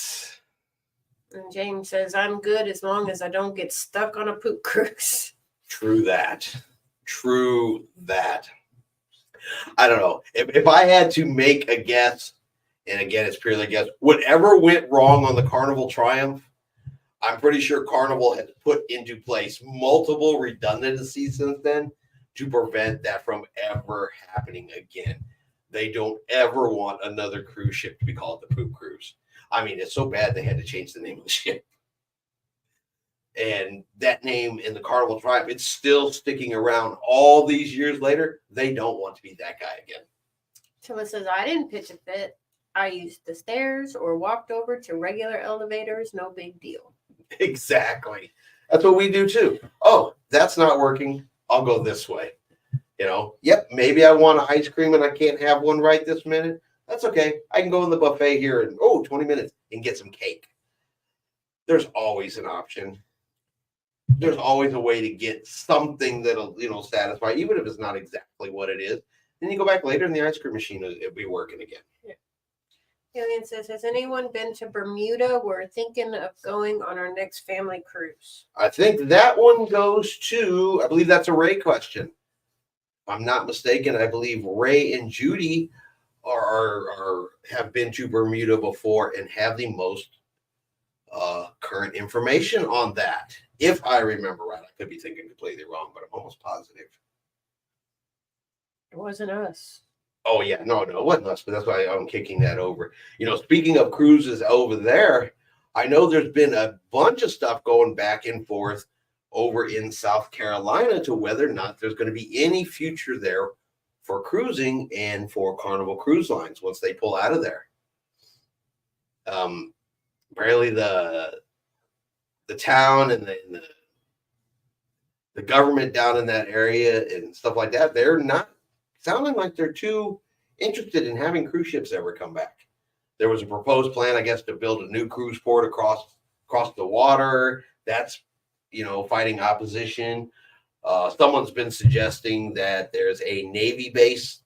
[SPEAKER 1] James says, I'm good as long as I don't get stuck on a poop cruise.
[SPEAKER 2] True that. I don't know. If I had to make a guess, and again, it's purely a guess, whatever went wrong on the Carnival Triumph, I'm pretty sure Carnival has put into place multiple redundancies since then to prevent that from ever happening again. They don't ever want another cruise ship to be called the Poop Cruise. I mean, it's so bad they had to change the name of the ship. And that name in the Carnival Triumph, it's still sticking around all these years later. They don't want to be that guy again.
[SPEAKER 1] Tilla says, I didn't pitch a fit. I used the stairs or walked over to regular elevators. No big deal.
[SPEAKER 2] Exactly. That's what we do too. Oh, that's not working. I'll go this way. Yep, maybe I want an ice cream and I can't have one right this minute. That's okay. I can go in the buffet here in 20 minutes and get some cake. There's always an option. there's always a way to get something that'll, satisfy, even if it's not exactly what it is. Then you go back later and the ice cream machine will be working again.
[SPEAKER 1] Alien says, has anyone been to Bermuda? We're thinking of going on our next family cruise.
[SPEAKER 2] I think that one goes to, I believe that's a Ray question. If I'm not mistaken, I believe Ray and Judy have been to Bermuda before and have the most current information on that. If I remember right, I could be thinking completely wrong, but I'm almost positive.
[SPEAKER 1] It wasn't us.
[SPEAKER 2] Oh yeah, no, it wasn't us, but that's why I'm kicking that over. Speaking of cruises over there, I know there's been a bunch of stuff going back and forth over in South Carolina to whether or not there's going to be any future there for cruising and for Carnival Cruise Lines once they pull out of there. Apparently the town and the government down in that area and stuff like that, they're not sounding like they're too interested in having cruise ships ever come back. There was a proposed plan, I guess, to build a new cruise port across the water. That's, fighting opposition. Someone's been suggesting that there's a Navy base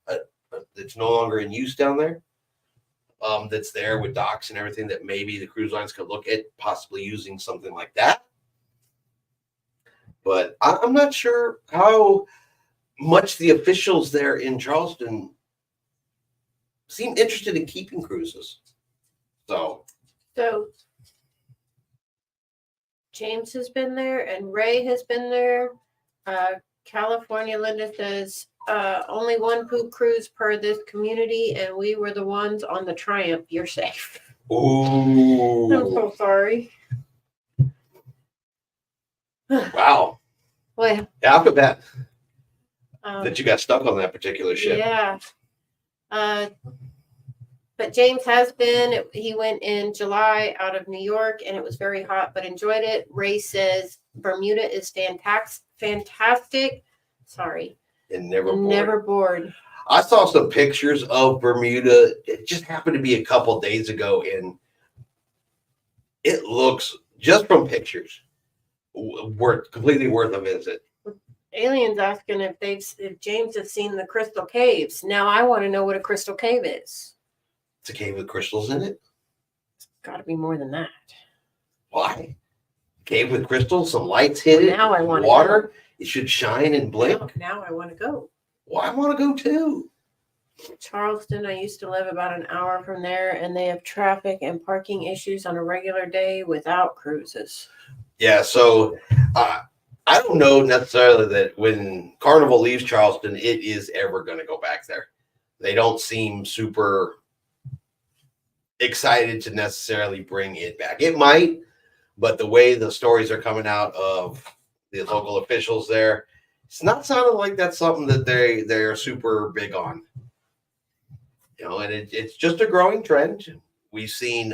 [SPEAKER 2] that's no longer in use down there. That's there with docks and everything that maybe the cruise lines could look at possibly using something like that. But I'm not sure how much the officials there in Charleston seem interested in keeping cruises. So
[SPEAKER 1] James has been there and Ray has been there. California Linda says only one poop cruise per this community, and we were the ones on the Triumph. You're safe.
[SPEAKER 2] Ooh.
[SPEAKER 1] I'm so sorry.
[SPEAKER 2] Wow.
[SPEAKER 1] Well,
[SPEAKER 2] yeah, I feel bad that you got stuck on that particular ship.
[SPEAKER 1] Yeah. But James has been. He went in July out of New York, and it was very hot, but enjoyed it. Ray says Bermuda is fantastic. Sorry.
[SPEAKER 2] And never bored.
[SPEAKER 1] Never bored.
[SPEAKER 2] I saw some pictures of Bermuda. It just happened to be a couple days ago, and it looks, just from pictures, completely worth a visit.
[SPEAKER 1] Alien's asking if James has seen the Crystal Caves. Now I want to know what a Crystal Cave is.
[SPEAKER 2] It's a cave with crystals in it.
[SPEAKER 1] It's got to be more than that.
[SPEAKER 2] Why? Cave with crystals, some lights hit it.
[SPEAKER 1] Now I want
[SPEAKER 2] water. It should shine and blink.
[SPEAKER 1] Now I want to go.
[SPEAKER 2] Well, I want to go too.
[SPEAKER 1] Charleston, I used to live about an hour from there, and they have traffic and parking issues on a regular day without cruises.
[SPEAKER 2] Yeah, so I don't know necessarily that when Carnival leaves Charleston, it is ever going to go back there. They don't seem super excited to necessarily bring it back. It might, but the way the stories are coming out of the local officials there, it's not sounding like that's something that they're super big on. And it's just a growing trend. We've seen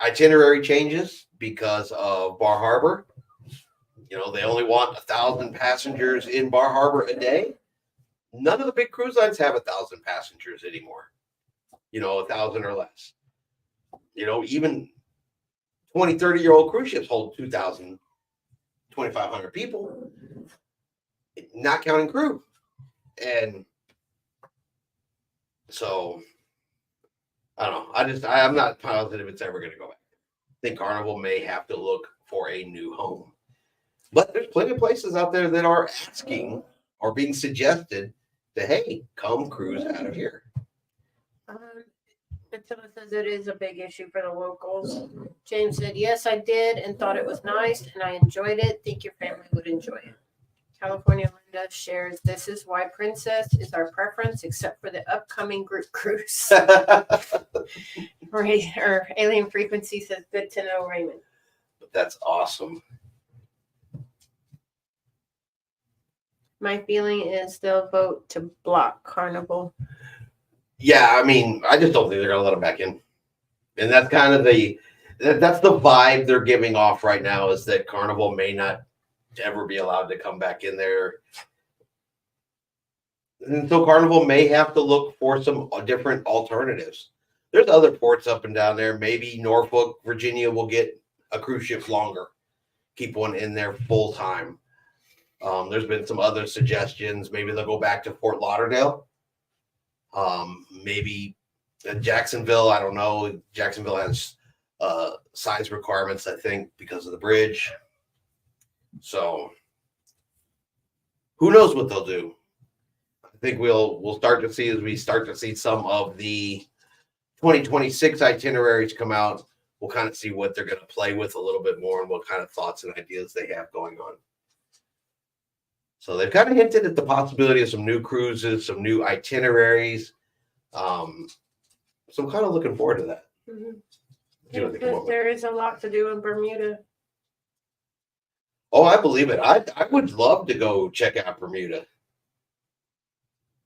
[SPEAKER 2] itinerary changes because of Bar Harbor. They only want 1,000 passengers in Bar Harbor a day. None of the big cruise lines have 1,000 passengers anymore. 1,000 or less. Even 20, 30-year-old cruise ships hold 2,000, 2,500 people, not counting crew. And so, I don't know. I'm not positive it's ever going to go back. I think Carnival may have to look for a new home. But there's plenty of places out there that are asking or being suggested to, hey, come cruise out of here.
[SPEAKER 1] Attila says it is a big issue for the locals. James said, yes, I did and thought it was nice and I enjoyed it. Think your family would enjoy it. California Linda shares, this is why Princess is our preference, except for the upcoming group cruise. Or Alien Frequency says, good to know, Raymond.
[SPEAKER 2] That's awesome.
[SPEAKER 1] My feeling is they'll vote to block Carnival.
[SPEAKER 2] Yeah, I just don't think they're going to let them back in. And that's kind of that's the vibe they're giving off right now, is that Carnival may not ever be allowed to come back in there. And so Carnival may have to look for some different alternatives. There's other ports up and down there. Maybe Norfolk, Virginia will get a cruise ship longer. keep one in there full time. There's been some other suggestions. Maybe they'll go back to Fort Lauderdale. Maybe Jacksonville. I don't know. Jacksonville has size requirements, I think, because of the bridge. So who knows what they'll do? I think we'll start to see as we start to see some of the 2026 itineraries come out. We'll kind of see what they're going to play with a little bit more and what kind of thoughts and ideas they have going on. So they've kind of hinted at the possibility of some new cruises, some new itineraries. So I'm kind of looking forward to that.
[SPEAKER 1] Mm-hmm. There is a lot to do in Bermuda.
[SPEAKER 2] Oh, I believe it. I would love to go check out Bermuda.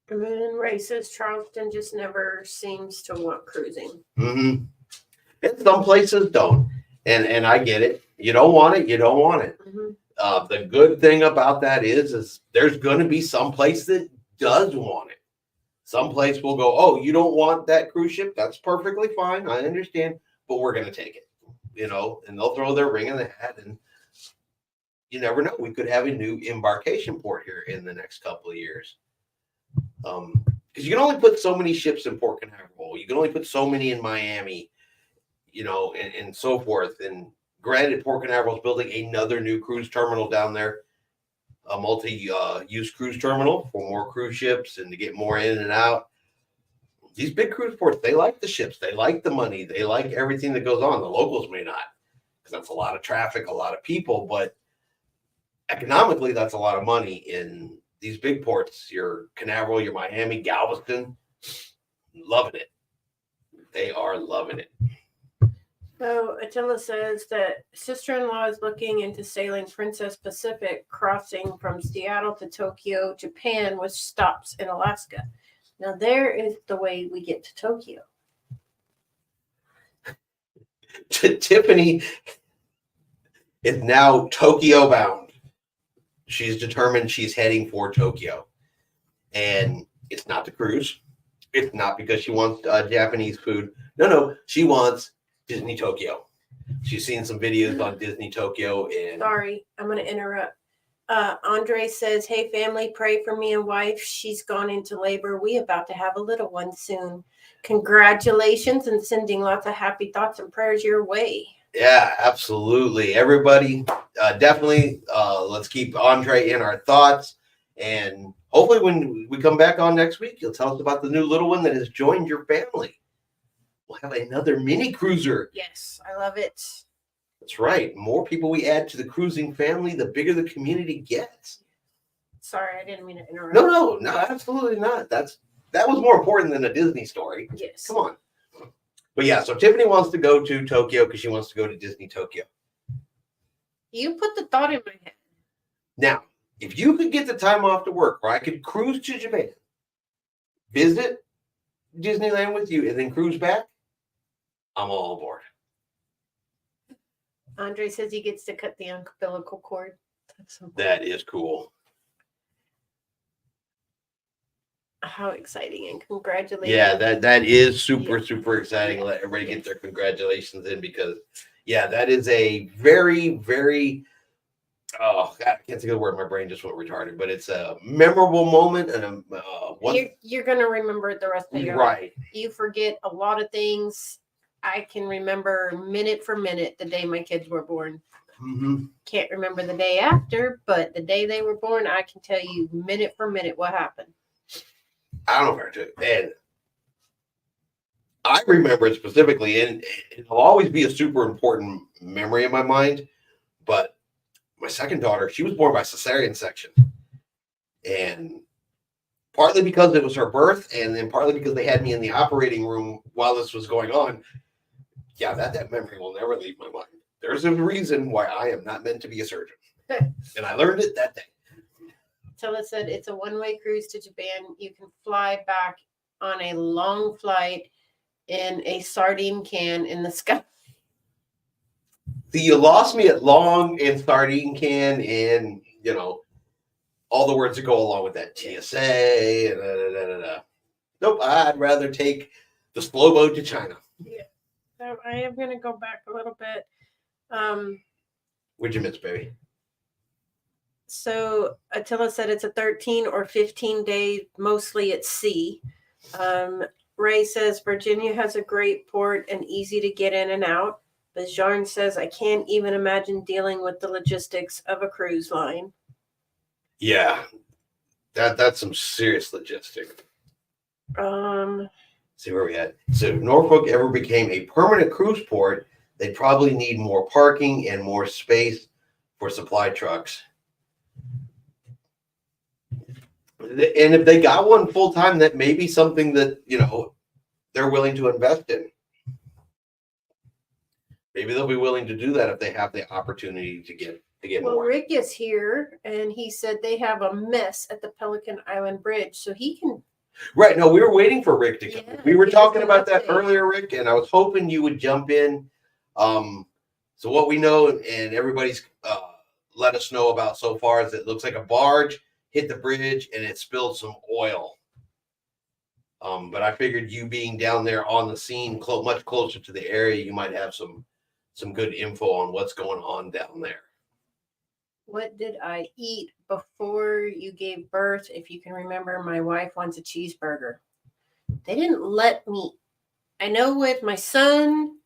[SPEAKER 1] And then Ray says Charleston just never seems to want cruising.
[SPEAKER 2] Mm-hmm. And some places don't. And I get it. You don't want it, you don't want it.
[SPEAKER 1] Mm-hmm.
[SPEAKER 2] The good thing about that is there's going to be some place that does want it. Some place will go, oh, you don't want that cruise ship? That's perfectly fine. I understand. But we're going to take it. And they'll throw their ring in the hat. And you never know. We could have a new embarkation port here in the next couple of years. Because you can only put so many ships in Port Canaveral. You can only put so many in Miami, and so forth. And granted, Port Canaveral is building another new cruise terminal down there, a multi-use cruise terminal for more cruise ships and to get more in and out. These big cruise ports, they like the ships. They like the money. They like everything that goes on. The locals may not, because that's a lot of traffic, a lot of people. But economically, that's a lot of money in these big ports. Your Canaveral, your Miami, Galveston, loving it. They are loving it.
[SPEAKER 1] So Attila says that sister-in-law is looking into sailing Princess Pacific, crossing from Seattle to Tokyo, Japan, with stops in Alaska. Now there is the way we get to Tokyo.
[SPEAKER 2] Tiffany is now Tokyo bound. She's determined she's heading for Tokyo. And it's not the cruise. It's not because she wants Japanese food. No, she wants Disney Tokyo. She's seen some videos on Disney Tokyo. And
[SPEAKER 1] sorry, I'm going to interrupt. Andre says, hey, family, pray for me and wife. She's gone into labor. We about to have a little one soon. Congratulations, and sending lots of happy thoughts and prayers your way.
[SPEAKER 2] Yeah, absolutely. Everybody, definitely let's keep Andre in our thoughts. And hopefully when we come back on next week, you'll tell us about the new little one that has joined your family. We'll have another mini cruiser.
[SPEAKER 1] Yes, I love it.
[SPEAKER 2] That's right. More people we add to the cruising family, the bigger the community gets.
[SPEAKER 1] Sorry, I didn't mean to interrupt.
[SPEAKER 2] No, absolutely not. That was more important than a Disney story.
[SPEAKER 1] Yes.
[SPEAKER 2] Come on. But yeah, so Tiffany wants to go to Tokyo because she wants to go to Disney Tokyo.
[SPEAKER 1] You put the thought in my head.
[SPEAKER 2] Now, if you could get the time off to work where I could cruise to Japan, visit Disneyland with you, and then cruise back, I'm all aboard.
[SPEAKER 1] Andre says he gets to cut the umbilical cord. That's so cool.
[SPEAKER 2] That is cool.
[SPEAKER 1] How exciting, and congratulations.
[SPEAKER 2] Yeah, that is super exciting. Let everybody get their congratulations in, because that is a very, very I can't think of the word. My brain just went retarded, but it's a memorable moment. And
[SPEAKER 1] you're going to remember it the rest of your life. You forget a lot of things. I can remember minute for minute the day my kids were born.
[SPEAKER 2] Mm-hmm.
[SPEAKER 1] Can't remember the day after, but the day they were born, I can tell you minute for minute what happened.
[SPEAKER 2] I don't know if I do. And I remember it specifically, and it'll always be a super important memory in my mind. But my second daughter, she was born by cesarean section. And partly because it was her birth, and then partly because they had me in the operating room while this was going on. Yeah, that memory will never leave my mind. There's a reason why I am not meant to be a surgeon. And I learned it that day.
[SPEAKER 1] Tilla said it's a one-way cruise to Japan. You can fly back on a long flight in a sardine can in the sky.
[SPEAKER 2] See, you lost me at long and sardine can and, all the words that go along with that. TSA and Nope, I'd rather take the slow boat to China.
[SPEAKER 1] Yeah. So I am going to go back a little bit.
[SPEAKER 2] What'd you miss, baby?
[SPEAKER 1] So Attila said it's a 13 or 15 day, mostly at sea. Ray says Virginia has a great port and easy to get in and out. Bajarn says, I can't even imagine dealing with the logistics of a cruise line.
[SPEAKER 2] Yeah, that's some serious logistics. See where we at. So if Norfolk ever became a permanent cruise port, they'd probably need more parking and more space for supply trucks. And if they got one full time, that may be something that, you know, they're willing to invest in. Maybe they'll be willing to do that if they have the opportunity to get
[SPEAKER 1] Well,
[SPEAKER 2] more.
[SPEAKER 1] Rick is here, and he said they have a mess at the Pelican Island Bridge, so he can.
[SPEAKER 2] Right. No, we were waiting for Rick to come.
[SPEAKER 1] Yeah,
[SPEAKER 2] We were
[SPEAKER 1] give us
[SPEAKER 2] talking
[SPEAKER 1] an
[SPEAKER 2] about that
[SPEAKER 1] update.
[SPEAKER 2] earlier, Rick, and I was hoping you would jump in. So what we know and everybody's let us know about so far is that it looks like a barge hit the bridge and it spilled some oil. But I figured you being down there on the scene, much closer to the area, you might have some good info on what's going on down there.
[SPEAKER 1] What did I eat before you gave birth? If you can remember, my wife wants a cheeseburger. They didn't let me. I know with my son,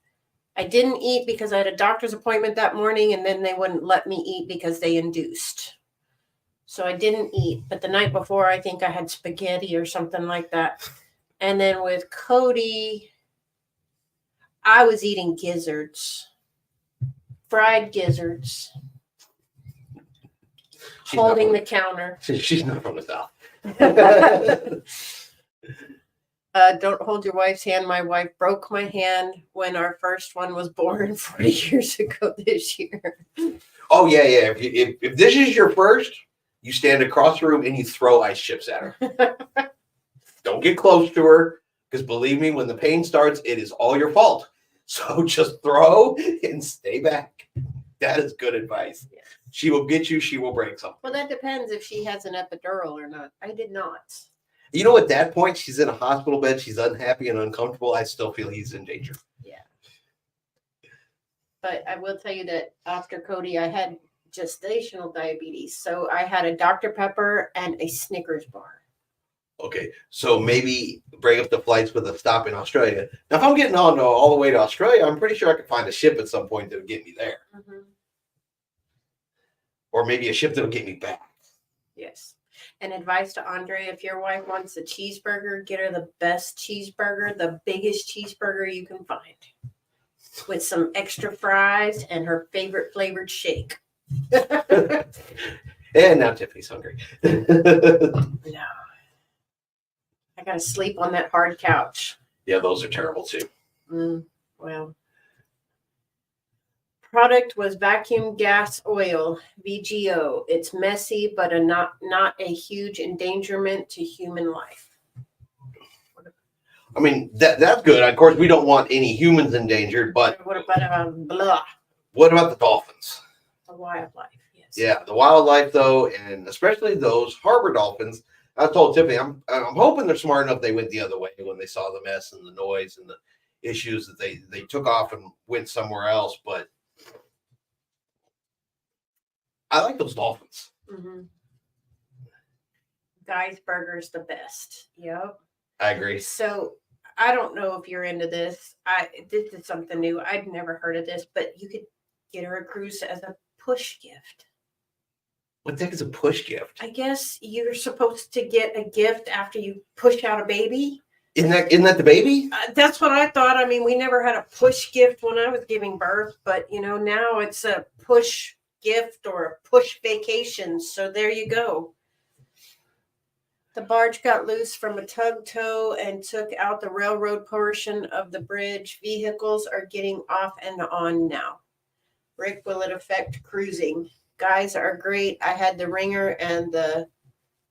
[SPEAKER 1] I didn't eat because I had a doctor's appointment that morning, and then they wouldn't let me eat because they induced. So I didn't eat. But the night before, I think I had spaghetti or something like that. And then with Cody, I was eating gizzards, fried gizzards. Holding the counter.
[SPEAKER 2] She's not from the South.
[SPEAKER 1] Don't hold your wife's hand. My wife broke my hand when our first one was born 40 years ago this year.
[SPEAKER 2] Oh yeah. If this is your first, you stand across the room and you throw ice chips at her. Don't get close to her, because believe me, when the pain starts, it is all your fault. So just throw and stay back. That is good advice.
[SPEAKER 1] Yeah.
[SPEAKER 2] She will get you. She will break something.
[SPEAKER 1] Well, that depends if she has an epidural or not. I did not.
[SPEAKER 2] You know, at that point, she's in a hospital bed. She's unhappy and uncomfortable. I still feel he's in danger.
[SPEAKER 1] Yeah. But I will tell you that after Cody, I had gestational diabetes. So I had a Dr. Pepper and a Snickers bar.
[SPEAKER 2] Okay, so maybe break up the flights with a stop in Australia. Now, if I'm getting on all the way to Australia, I'm pretty sure I could find a ship at some point that would get me there.
[SPEAKER 1] Mm-hmm.
[SPEAKER 2] Or maybe a ship that would get me back.
[SPEAKER 1] Yes. And advice to Andre, if your wife wants a cheeseburger, get her the best cheeseburger, the biggest cheeseburger you can find, with some extra fries and her favorite flavored shake.
[SPEAKER 2] And now Tiffany's hungry.
[SPEAKER 1] No. I got to sleep on that hard couch.
[SPEAKER 2] Yeah, those are terrible too.
[SPEAKER 1] Well. Product was vacuum gas oil, VGO. It's messy, but not a huge endangerment to human life.
[SPEAKER 2] I mean, that's good. Of course, we don't want any humans endangered, but
[SPEAKER 1] What about blah?
[SPEAKER 2] what about the dolphins?
[SPEAKER 1] The wildlife, yes.
[SPEAKER 2] Yeah, the wildlife though, and especially those harbor dolphins. I told Tiffany, I'm hoping they're smart enough they went the other way when they saw the mess and the noise and the issues that they took off and went somewhere else. But I like those dolphins.
[SPEAKER 1] Mm-hmm. Guy's Burger's the best. Yep.
[SPEAKER 2] I agree.
[SPEAKER 1] So I don't know if you're into this. This is something new. I'd never heard of this, but you could get her a cruise as a push gift.
[SPEAKER 2] What the heck is a push gift?
[SPEAKER 1] I guess you're supposed to get a gift after you push out a baby.
[SPEAKER 2] Isn't that the baby?
[SPEAKER 1] That's what I thought. I mean, we never had a push gift when I was giving birth, but now it's a push gift or a push vacation. So there you go. The barge got loose from a tug tow and took out the railroad portion of the bridge. Vehicles are getting off and on now. Rick, will it affect cruising? Guys are great. I had the Ringer and the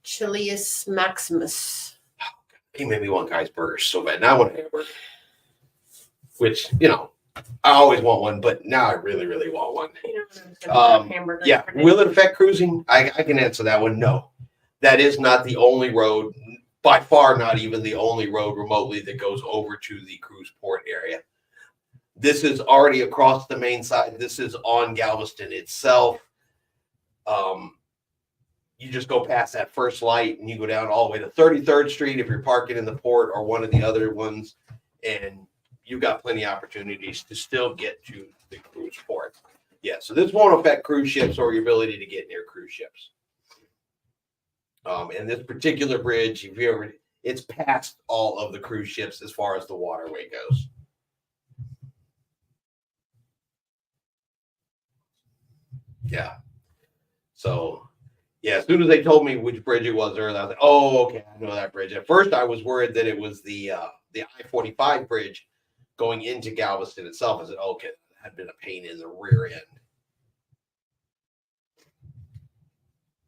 [SPEAKER 1] Chilius Maximus.
[SPEAKER 2] He made me want Guy's Burgers so bad. Now I want a hamburger. Which, I always want one, but now I really, really want one.
[SPEAKER 1] Hamburger.
[SPEAKER 2] Yeah. Will it affect cruising? I can answer that one. No. That is not the only road, by far not even the only road remotely that goes over to the cruise port area. This is already across the main side. This is on Galveston itself. You just go past that first light and you go down all the way to 33rd Street if you're parking in the port or one of the other ones, and you've got plenty of opportunities to still get to the cruise port. Yeah, so this won't affect cruise ships or your ability to get near cruise ships. And this particular bridge, if you ever, it's past all of the cruise ships as far as the waterway goes. Yeah. So, yeah, as soon as they told me which bridge it was earlier, I was like, oh, okay, I know that bridge. At first, I was worried that it was the I-45 bridge going into Galveston itself. I said, okay, that had been a pain in the rear end.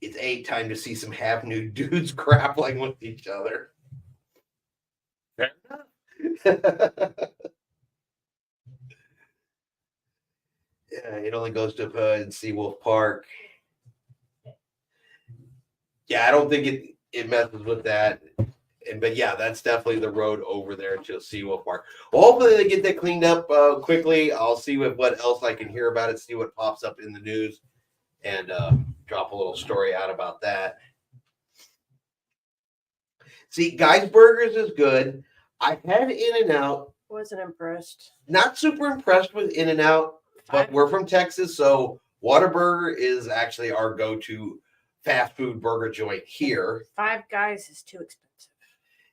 [SPEAKER 2] It's time to see some half-nude dudes grappling with each other. Fair enough. Yeah, it only goes to and Seawolf Park. Yeah, I don't think it messes with that. But yeah, that's definitely the road over there to Seawolf Park. Well, hopefully they get that cleaned up quickly. I'll see what else I can hear about it, see what pops up in the news, and drop a little story out about that. See, Guy's Burgers is good. I had In-N-Out.
[SPEAKER 1] Wasn't impressed.
[SPEAKER 2] Not super impressed with In-N-Out, but we're from Texas, so Whataburger is actually our go-to fast food burger joint here.
[SPEAKER 1] Five Guys is too expensive.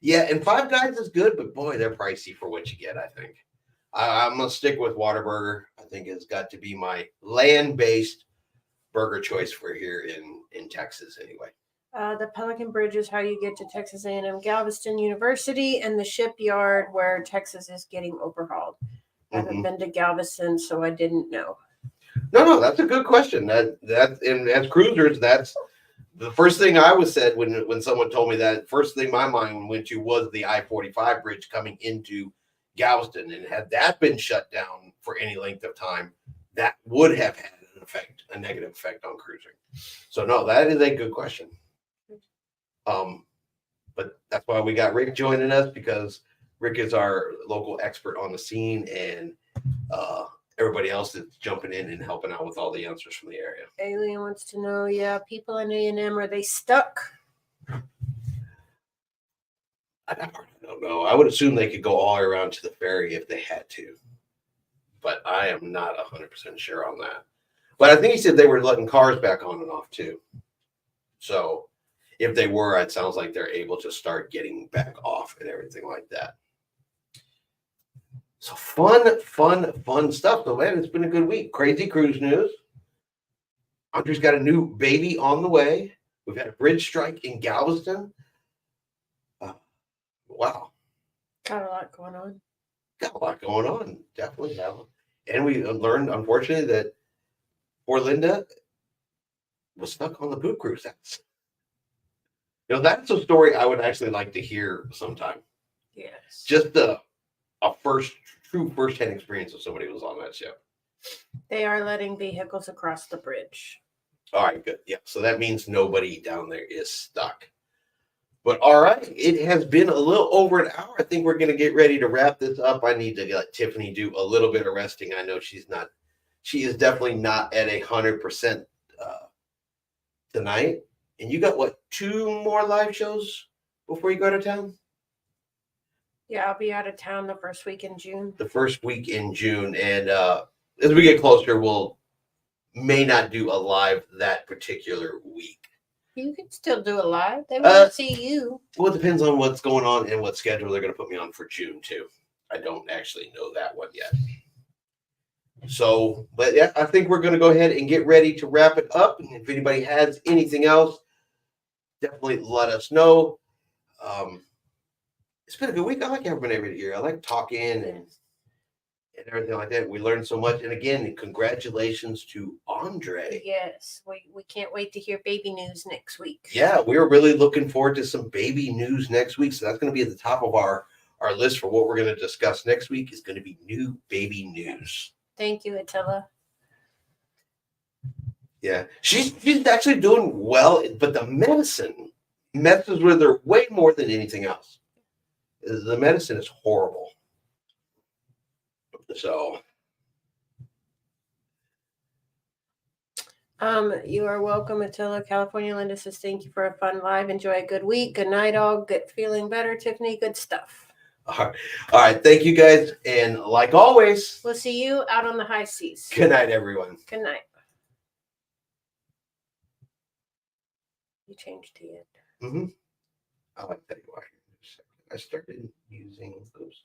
[SPEAKER 2] Yeah, and Five Guys is good, but boy, they're pricey for what you get, I think. I'm going to stick with Whataburger. I think it's got to be my land-based burger choice for here in Texas anyway.
[SPEAKER 1] The Pelican Bridge is how you get to Texas A&M Galveston University and the shipyard where Texas is getting overhauled. I haven't been to Galveston, so I didn't know.
[SPEAKER 2] No, that's a good question. That and as cruisers, that's the first thing I was said when someone told me that. First thing my mind went to was the I-45 bridge coming into Galveston, and had that been shut down for any length of time, that would have had a negative effect on cruising. So no, that is a good question. But that's why we got Rick joining us, because Rick is our local expert on the scene, and everybody else that's jumping in and helping out with all the answers from the area.
[SPEAKER 1] Alien wants to know, yeah, people in A&M, are they stuck?
[SPEAKER 2] I don't know. I would assume they could go all the way around to the ferry if they had to, but I am not 100% sure on that. But I think he said they were letting cars back on and off too. So if they were, it sounds like they're able to start getting back off and everything like that. So fun stuff though, man. It's been a good week. Crazy cruise news. Andre's got a new baby on the way. We've had a bridge strike in Galveston. Wow.
[SPEAKER 1] Got a lot going on.
[SPEAKER 2] Got a lot going on. Definitely have. And we learned, unfortunately, that poor Linda was stuck on the poop cruise. That's a story I would actually like to hear sometime.
[SPEAKER 1] Yes.
[SPEAKER 2] Just a true first-hand experience of somebody who was on that ship.
[SPEAKER 1] They are letting vehicles across the bridge.
[SPEAKER 2] All right, good. Yeah, so that means nobody down there is stuck. But all right, it has been a little over an hour. I think we're going to get ready to wrap this up. I need to let Tiffany do a little bit of resting. I know she is definitely not at 100% tonight. And you got what, 2 more live shows before you go to town?
[SPEAKER 1] Yeah, I'll be out of town the first week in June.
[SPEAKER 2] The first week in June. And as we get closer, we'll may not do a live that particular week.
[SPEAKER 1] You can still do a live. They want to see you.
[SPEAKER 2] Well, it depends on what's going on and what schedule they're going to put me on for June, too. I don't actually know that one yet. So, but yeah, I think we're going to go ahead and get ready to wrap it up. And if anybody has anything else, definitely let us know. It's been a good week. I like having everybody here. I like talking and everything like that. We learned so much. And again, congratulations to Andre.
[SPEAKER 1] Yes, we can't wait to hear baby news next week.
[SPEAKER 2] Yeah, we're really looking forward to some baby news next week. So that's going to be at the top of our list for what we're going to discuss next week is going to be new baby news.
[SPEAKER 1] Thank you, Attila.
[SPEAKER 2] Yeah, she's actually doing well, but the medicine messes with her way more than anything else. The medicine is horrible. So
[SPEAKER 1] You are welcome, Attila. California Linda says, thank you for a fun live. Enjoy a good week. Good night, all. Get feeling better, Tiffany. Good stuff.
[SPEAKER 2] All right. Thank you guys. And like always,
[SPEAKER 1] We'll see you out on the high seas.
[SPEAKER 2] good night, everyone.
[SPEAKER 1] Good night. You changed to it.
[SPEAKER 2] I'll tell you why. I started using those.